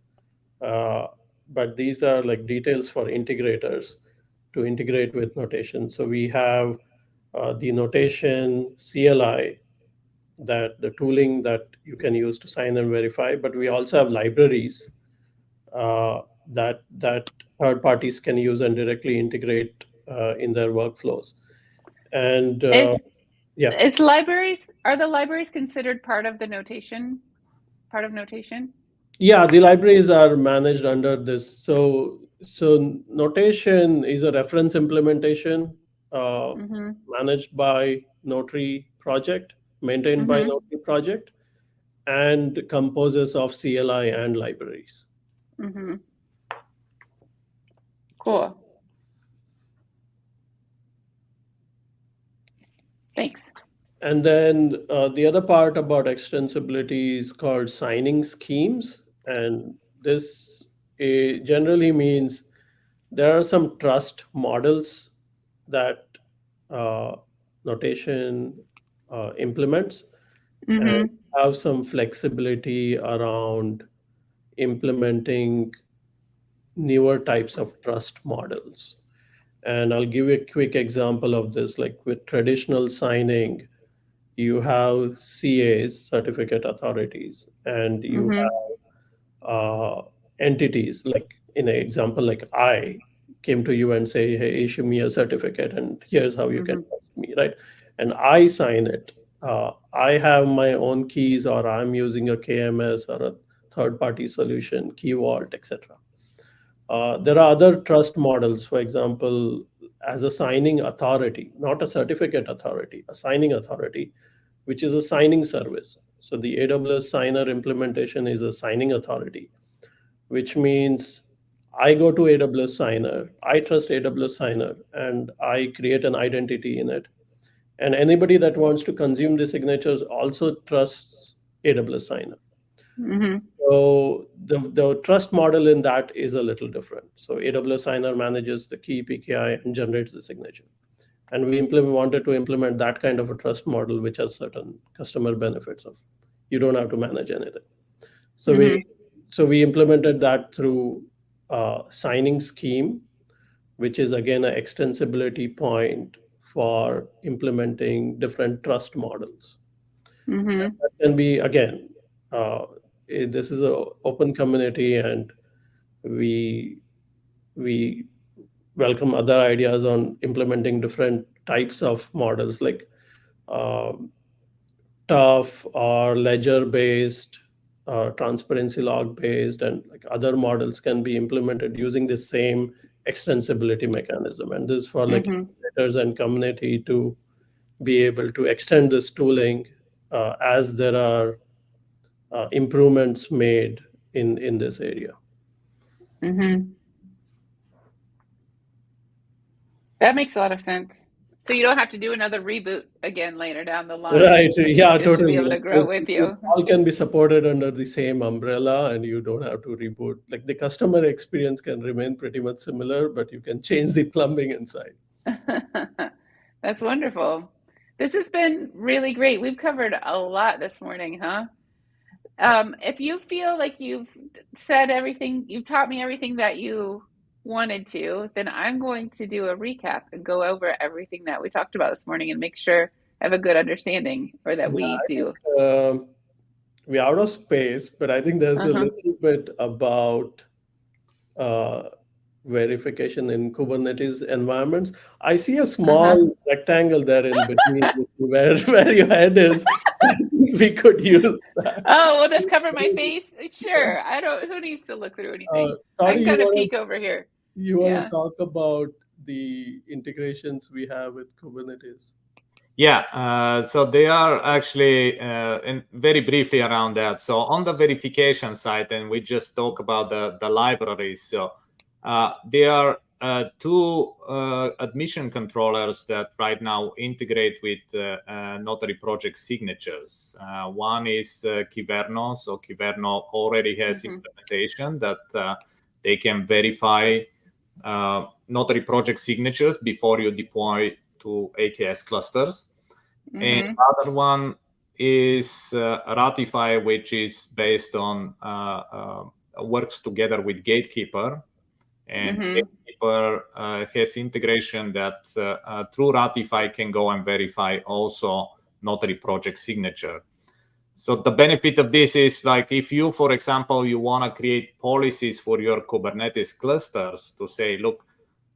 uh, but these are like details for integrators to integrate with notation. So we have the notation CLI, that the tooling that you can use to sign and verify, but we also have libraries that third parties can use and directly integrate in their workflows. And Is yeah, are the libraries considered part of the notation? Part of notation? yeah, the libraries are managed under this. So notation is a reference implementation uh, Mm-hmm. managed by Notary Project, maintained by Mm-hmm. Notary Project, and composes of CLI and libraries. Mm-hmm. Cool. Thanks. And then the other part about extensibility is called signing schemes. And this generally means there are some trust models that uh, notation implements, and Mm-hmm. have some flexibility around implementing newer types of trust models. And I'll give you a quick example of this. Like with traditional signing, you have CAs, certificate authorities, and you Mm-hmm. have entities. Like in an example, like I came to you and say, hey, issue me a certificate, and here's how you can Mm-hmm. trust me, right? And I sign it. I have my own keys, or I'm using a KMS or a third-party solution, Key Vault, etc. There are other trust models, for example, as a signing authority, not a certificate authority, a signing authority, which is a signing service. So the AWS Signer implementation is a signing authority, which means I go to AWS Signer, I trust AWS Signer, and I create an identity in it. And anybody that wants to consume the signatures also trusts AWS Signer. Mm-hmm. So the trust model in that is a little different. So AWS Signer manages the key PKI and generates the signature. And we wanted to implement that kind of a trust model, which has certain customer benefits of you don't have to manage anything. So we Mm-hmm. so we implemented that through signing scheme, which is again an extensibility point for implementing different trust models. Mm-hmm. That can be again, uh, this is an open community, and we we welcome other ideas on implementing different types of models like um, tough or ledger based, transparency log based, and like other models can be implemented using the same extensibility mechanism. And this is for like Mm-hmm. creators and community to be able to extend this tooling as there are improvements made in this area. Mm-hmm. That makes a lot of sense. So you don't have to do another reboot again later down the line. Right. Yeah, It should be totally. able to Like grow with it you. all can be supported under the same umbrella and you don't have to reboot. Like the customer experience can remain pretty much similar, but you can change the plumbing inside. That's wonderful. This has been really great. We've covered a lot this morning, huh? If you feel like you've said everything, you've taught me everything that you wanted to, then I'm going to do a recap and go over everything that we talked about this morning and make sure I have a good understanding, or that Yeah, we I think do. we're out of space, but I think there's a Uh-huh. little bit about uh, verification in Kubernetes environments. I see a Uh-huh. small rectangle there in between where, where your head is. I think we could use that. Oh, will this cover my face? Sure. I don't, who needs to look through anything? I Toddy, can kind of peek over here. you want to Yeah. talk about the integrations we have with Kubernetes? Yeah, so they are actually, and very briefly around that. So on the verification side, and we just talk about the libraries. So there are two admission controllers that right now integrate with Notary Project signatures. One is Kyverno. So Kyverno already has implementation that they can verify Notary Project signatures before you deploy to AKS clusters. And the other one is Ratify, which is based on works together with Gatekeeper. And Gatekeeper has integration that through Ratify can go and verify also Notary Project signature. So the benefit of this is, like, if you, for example, you want to create policies for your Kubernetes clusters to say, look,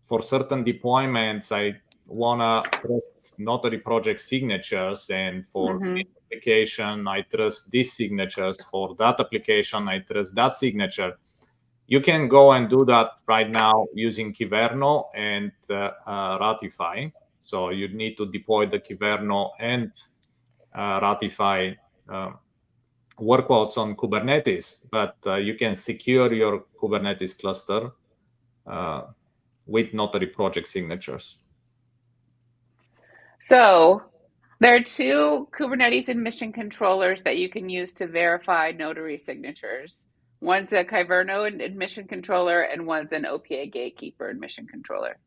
for certain deployments, I want to trust Notary Project signatures, and for this application, I trust these signatures. For that application, I trust that signature. You can go and do that right now using Kyverno and Ratify. So you need to deploy the Kyverno and Ratify workloads on Kubernetes, but you can secure your Kubernetes cluster with Notary Project signatures. So there are two Kubernetes admission controllers that you can use to verify notary signatures. One's a Kyverno admission controller, and one's an OPA Gatekeeper admission controller.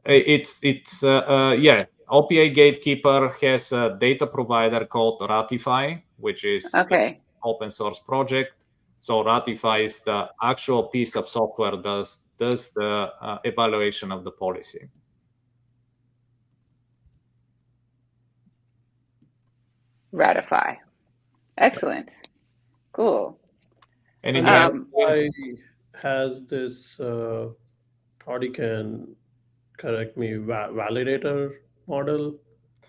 Yeah. OPA Gatekeeper has a data provider called Ratify, which is Okay. open source project. So Ratify is the actual piece of software that does the evaluation of the policy. Ratify. Excellent. Cool. And in Ratify has this, Toddy can correct me, validator model.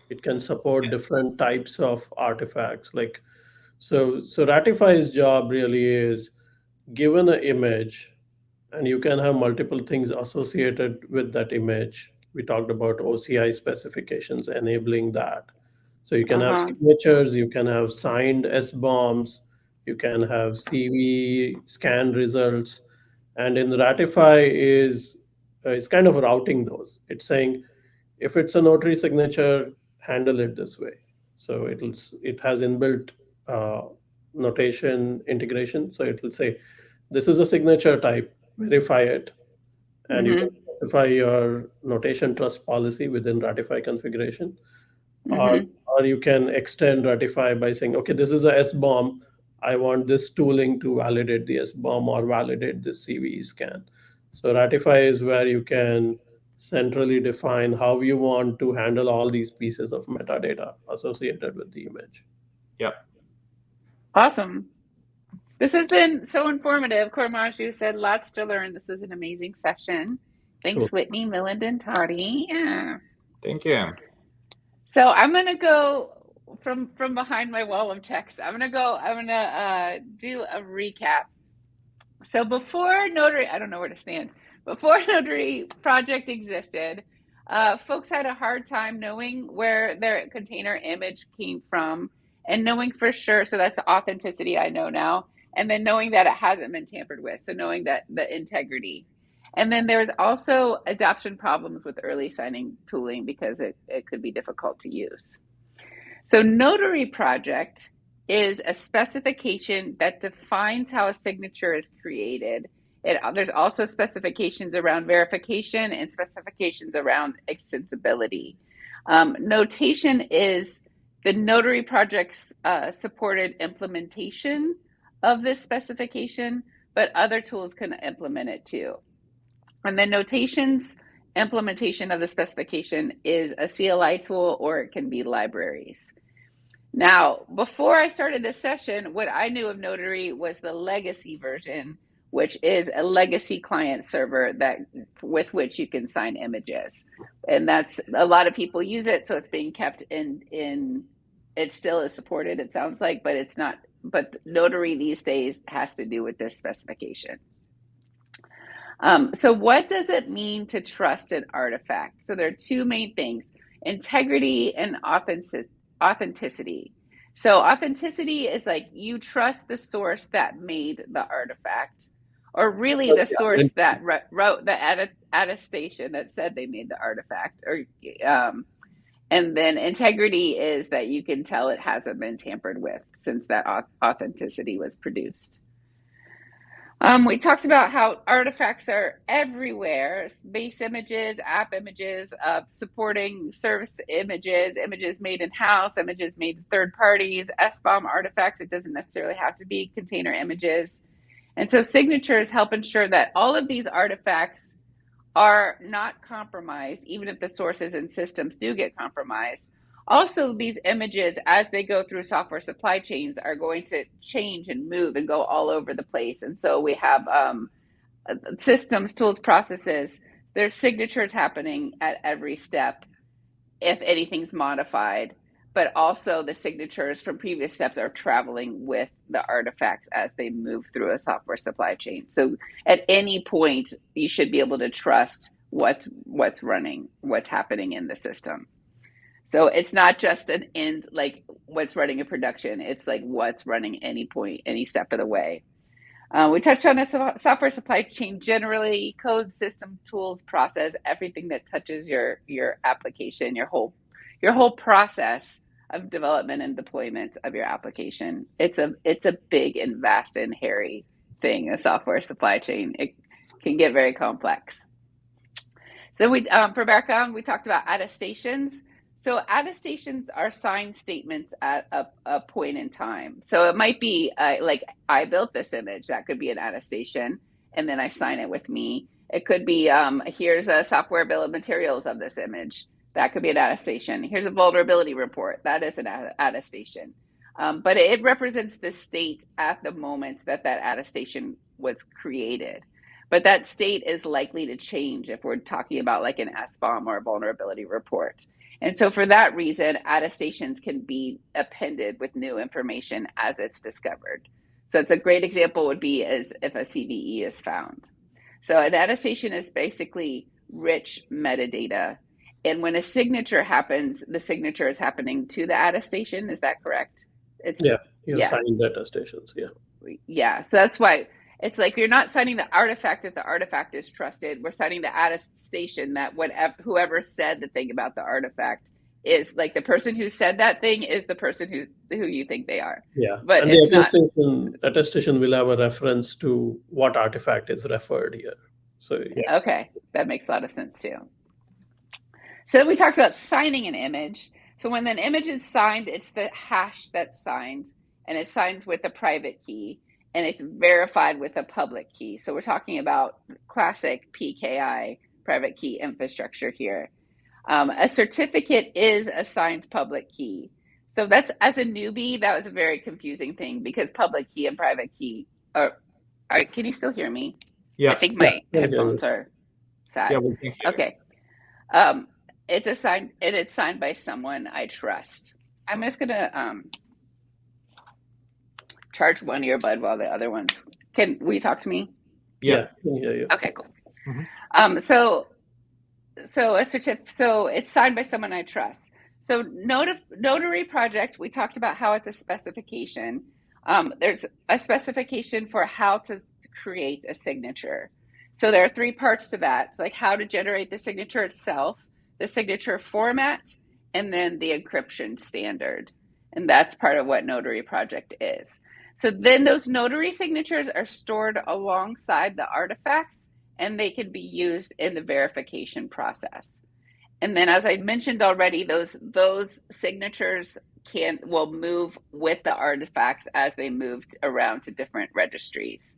It can support different types of artifacts. Like, so Ratify's job really is, given an image, and you can have multiple things associated with that image. We talked about OCI specifications enabling that. So you can have signatures, you can have signed SBOMs, you can have CV scan results, and in Ratify is it's kind of routing those. It's saying, if it's a notary signature, handle it this way. So it has inbuilt notation integration. So it will say, this is a signature type, verify it. And you can specify your notation trust policy within Ratify configuration. Or you can extend Ratify by saying, okay, this is a SBOM. I want this tooling to validate the SBOM or validate this CVE scan. So Ratify is where you can centrally define how you want to handle all these pieces of metadata associated with the image. Yep. Awesome. This has been so informative. Kormaju said lots to learn. This is an amazing session. Thanks, Cool. Whitney, Milland, and Toddy. Yeah. Thank you. So I'm gonna go from behind my wall of text. I'm gonna do a recap. So before Notary, I don't know where to stand. Before Notary Project existed, folks had a hard time knowing where their container image came from and knowing for sure. So that's authenticity, I know now. And then knowing that it hasn't been tampered with. So knowing that the integrity. And then there's also adoption problems with early signing tooling because it could be difficult to use. So Notary Project is a specification that defines how a signature is created. There's also specifications around verification and specifications around extensibility. Notation is the Notary Project's supported implementation of this specification, but other tools can implement it too. And then Notation's implementation of the specification is a CLI tool, or it can be libraries. Now, before I started this session, what I knew of Notary was the legacy version, which is a legacy client server with which you can sign images. And that's, a lot of people use it, so it's being kept in it still is supported, it sounds like, but it's not, but Notary these days has to do with this specification. So what does it mean to trust an artifact? So there are two main things: integrity and authenticity. So authenticity is like you trust the source that made the artifact, or really the source that wrote the attestation that said they made the artifact. And then integrity is that you can tell it hasn't been tampered with since that authenticity was produced. We talked about how artifacts are everywhere: base images, app images, supporting service images, images made in-house, images made in third parties, SBOM artifacts. It doesn't necessarily have to be container images. And so signatures help ensure that all of these artifacts are not compromised, even if the sources and systems do get compromised. Also, these images, as they go through software supply chains, are going to change and move and go all over the place. And so we have systems, tools, processes. There's signatures happening at every step if anything's modified, but also the signatures from previous steps are traveling with the artifacts as they move through a software supply chain. So at any point, you should be able to trust what's running, what's happening in the system. So it's not just an end, like what's running in production. It's like what's running any point, any step of the way. We touched on a software supply chain generally: code, system, tools, process, everything that touches your application, your whole process of development and deployment of your application. It's a big and vast and hairy thing, a software supply chain. It can get very complex. So for background, we talked about attestations. So attestations are signed statements at a point in time. So it might be like, I built this image. That could be an attestation, and then I sign it with me. It could be, here's a software bill of materials of this image. That could be an attestation. Here's a vulnerability report. That is an attestation. But it represents the state at the moment that attestation was created. But that state is likely to change if we're talking about like an SBOM or a vulnerability report. And so for that reason, attestations can be appended with new information as it's discovered. So it's a great example would be as if a CVE is found. So an attestation is basically rich metadata. And when a signature happens, the signature is happening to the attestation. Is that correct? You're signing the attestations, Yeah, so that's why it's like you're not signing the artifact that the artifact is trusted. We're signing the attestation that whoever said the thing about the artifact is like the person who said that thing is the person who you think they are. Yeah, but and the attestation will have a reference to what artifact is referred here. So yeah. Okay, that makes a lot of sense too. So we talked about signing an image. So when an image is signed, it's the hash that's signed, and it's signed with a private key, and it's verified with a public key. So we're talking about classic PKI, private key infrastructure here. A certificate is a signed public key. So that's, as a newbie, that was a very confusing thing because public key and private key are can you still hear me? Yeah. I think my headphones are sad. Yeah, we can hear. Okay. It's signed by someone I trust. I'm just gonna charge one earbud while the other ones. Will you talk to me? Yeah, I can hear you. Okay, cool. Mm-hmm. So it's signed by someone I trust. So Notary Project, we talked about how it's a specification. There's a specification for how to create a signature. So there are three parts to that. It's like how to generate the signature itself, the signature format, and then the encryption standard. And that's part of what Notary Project is. So then those notary signatures are stored alongside the artifacts, and they can be used in the verification process. And then, as I mentioned already, those signatures will move with the artifacts as they moved around to different registries.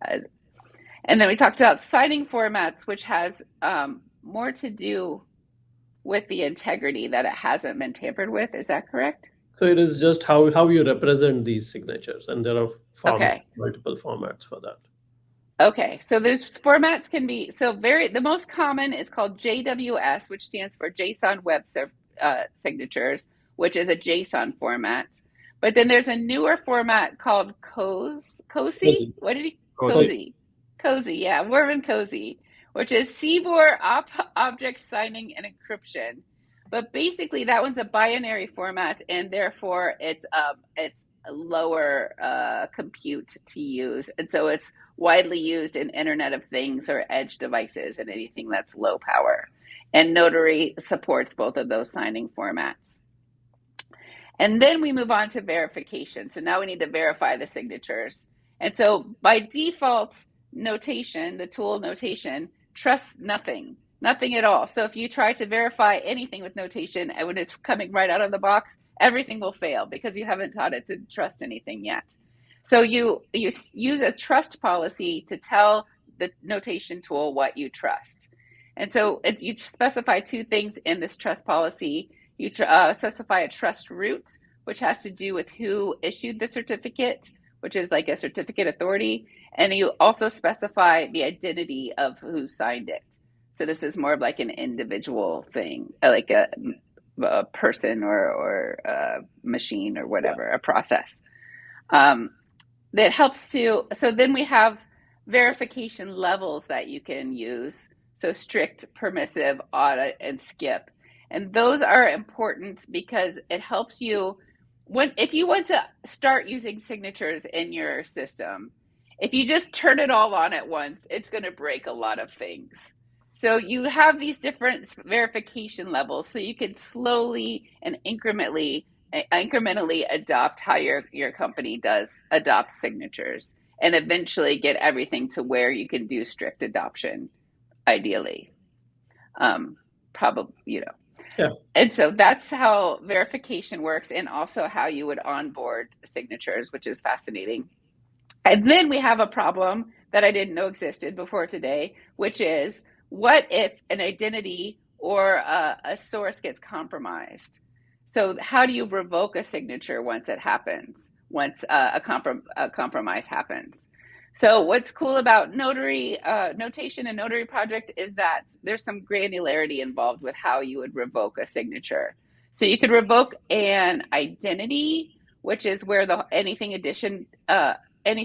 And then we talked about signing formats, which has more to do with the integrity, that it hasn't been tampered with. Is that correct? So it is just how you represent these signatures, and there are multiple formats for that. Okay, so those formats can be, the most common is called JWS, which stands for JSON Web Signatures, which is a JSON format. But then there's a newer format called COSI. What did he? COSI, yeah, Mervyn COSI, which is CBOR Object Signing and Encryption. But basically, that one's a binary format, and therefore it's a lower compute to use, and so it's widely used in Internet of Things or edge devices and anything that's low power. And Notary supports both of those signing formats. And then we move on to verification. So now we need to verify the signatures. And so by default, notation, the tool notation, trusts nothing at all. So if you try to verify anything with notation, and when it's coming right out of the box, everything will fail because you haven't taught it to trust anything yet. So you use a trust policy to tell the notation tool what you trust. And so you specify two things in this trust policy. You specify a trust root, which has to do with who issued the certificate, which is like a certificate authority. And you also specify the identity of who signed it. So this is more of like an individual thing, like a person or a machine or whatever, a process. That helps to, so then we have verification levels that you can use. So strict, permissive, audit, and skip. And those are important because it helps you, if you want to start using signatures in your system, if you just turn it all on at once, it's going to break a lot of things. So you have these different verification levels, so you can slowly and incrementally adopt how your company adopt signatures, and eventually get everything to where you can do strict adoption, ideally. Probably, Yeah. And so that's how verification works, and also how you would onboard signatures, which is fascinating. And then we have a problem that I didn't know existed before today, which is, what if an identity or a source gets compromised? So how do you revoke a signature once it happens, once a compromise happens? So what's cool about Notary Notation and Notary Project is that there's some granularity involved with how you would revoke a signature. So you could revoke an identity, which is where any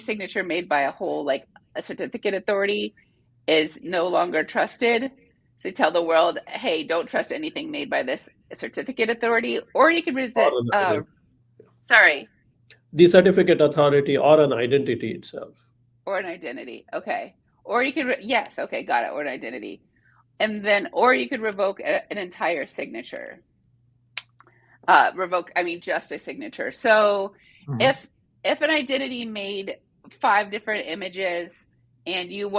signature made by a whole, like a certificate authority, is no longer trusted. So you tell the world, hey, don't trust anything made by this certificate authority. Or you can resist, the certificate authority or an identity itself. Or an identity, okay. Or you could, yes, okay, got it, or an identity. And then, or you could revoke an entire signature. Just a signature. So if an identity made 5 different images, and you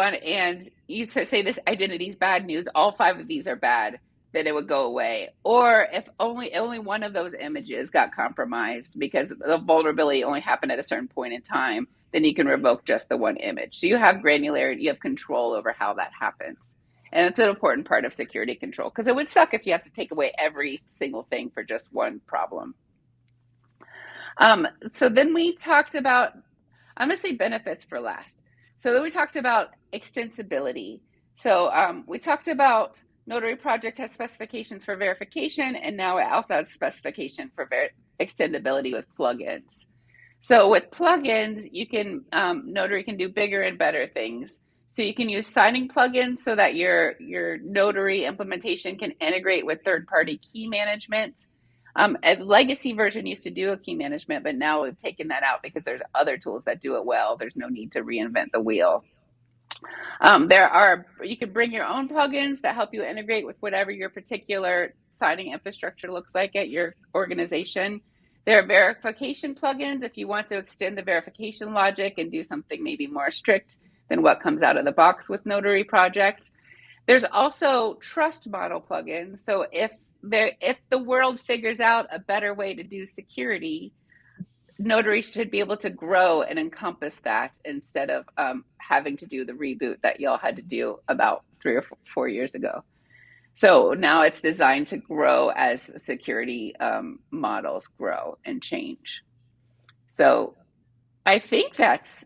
say this identity is bad news, all 5 of these are bad, then it would go away. Or if only one of those images got compromised because the vulnerability only happened at a certain point in time, then you can revoke just the one image. So you have granularity, you have control over how that happens. And it's an important part of security control, because it would suck if you have to take away every single thing for just one problem. So then we talked about, I'm going to say benefits for last. So then we talked about extensibility. So we talked about Notary Project has specifications for verification, and now it also has specification for extendability with plugins. So with plugins, you can Notary can do bigger and better things. So you can use signing plugins so that your Notary implementation can integrate with third-party key management. A legacy version used to do a key management, but now we've taken that out because there's other tools that do it well. There's no need to reinvent the wheel. You can bring your own plugins that help you integrate with whatever your particular signing infrastructure looks like at your organization. There are verification plugins if you want to extend the verification logic and do something maybe more strict than what comes out of the box with Notary Project. There's also trust model plugins. So if the world figures out a better way to do security, Notary should be able to grow and encompass that instead of having to do the reboot that y'all had to do about 3 or 4 years ago. So now it's designed to grow as security models grow and change. So I think that's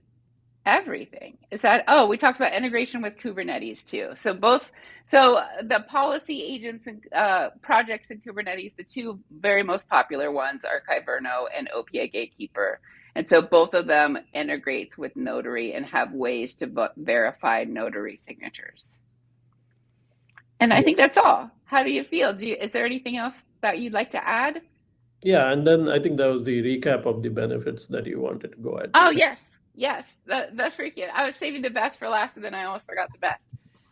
everything. Is that, oh, we talked about integration with Kubernetes too. So the policy agents and projects in Kubernetes, the two very most popular ones are Kyverno and OPA Gatekeeper. And so both of them integrates with Notary and have ways to verify Notary signatures. And I think that's all. How do you feel? Is there anything else that you'd like to add? Yeah, and then I think that was the recap of the benefits that you wanted to go ahead. Oh, yes. That's freaking. I was saving the best for last, and then I almost forgot the best.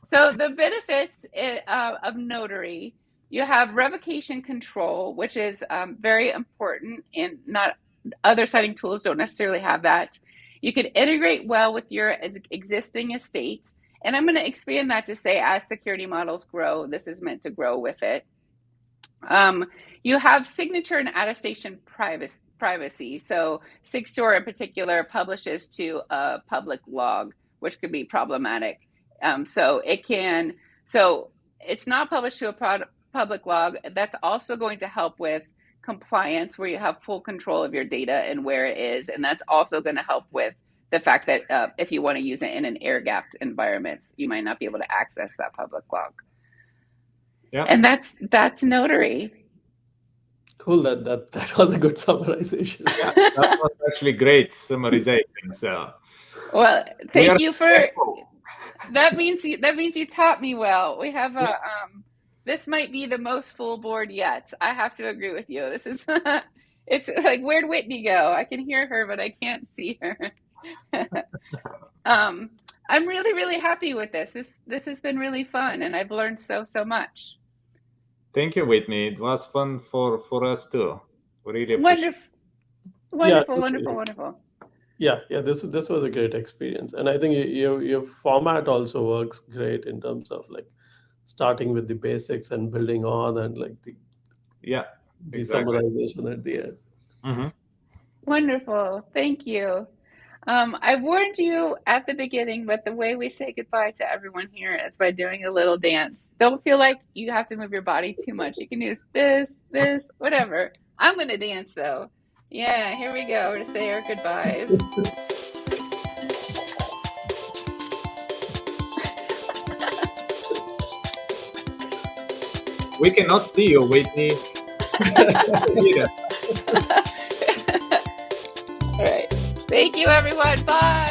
So the benefits of Notary, you have revocation control, which is very important, and not other signing tools don't necessarily have that. You can integrate well with your existing estate. And I'm going to expand that to say as security models grow, this is meant to grow with it. You have signature and attestation privacy. So Singstore in particular publishes to a public log, which could be problematic. So it's not published to a public log. That's also going to help with compliance, where you have full control of your data and where it is. And that's also going to help with the fact that if you want to use it in an air-gapped environment, you might not be able to access that public log. Yeah. And that's Notary. Cool. That was a good summarization. Yeah, that was actually great summarization. So, well, thank you for that. Means you taught me well. We have a this might be the most full board yet. I have to agree with you. This is it's like, where'd Whitney go? I can hear her, but I can't see her. I'm really, really happy with this. This has been really fun, and I've learned so much. Thank you, Whitney. It was fun for us too. We really appreciate it. Wonderful. Yeah. This was a great experience, and I think your format also works great in terms of like starting with the basics and building on, and like the summarization at the end. Mm-hmm. Wonderful. Thank you. I warned you at the beginning, but the way we say goodbye to everyone here is by doing a little dance. Don't feel like you have to move your body too much. You can use this, whatever. I'm going to dance though. Yeah, here we go to say our goodbyes. We cannot see you, Whitney. All right. Thank you, everyone. Bye.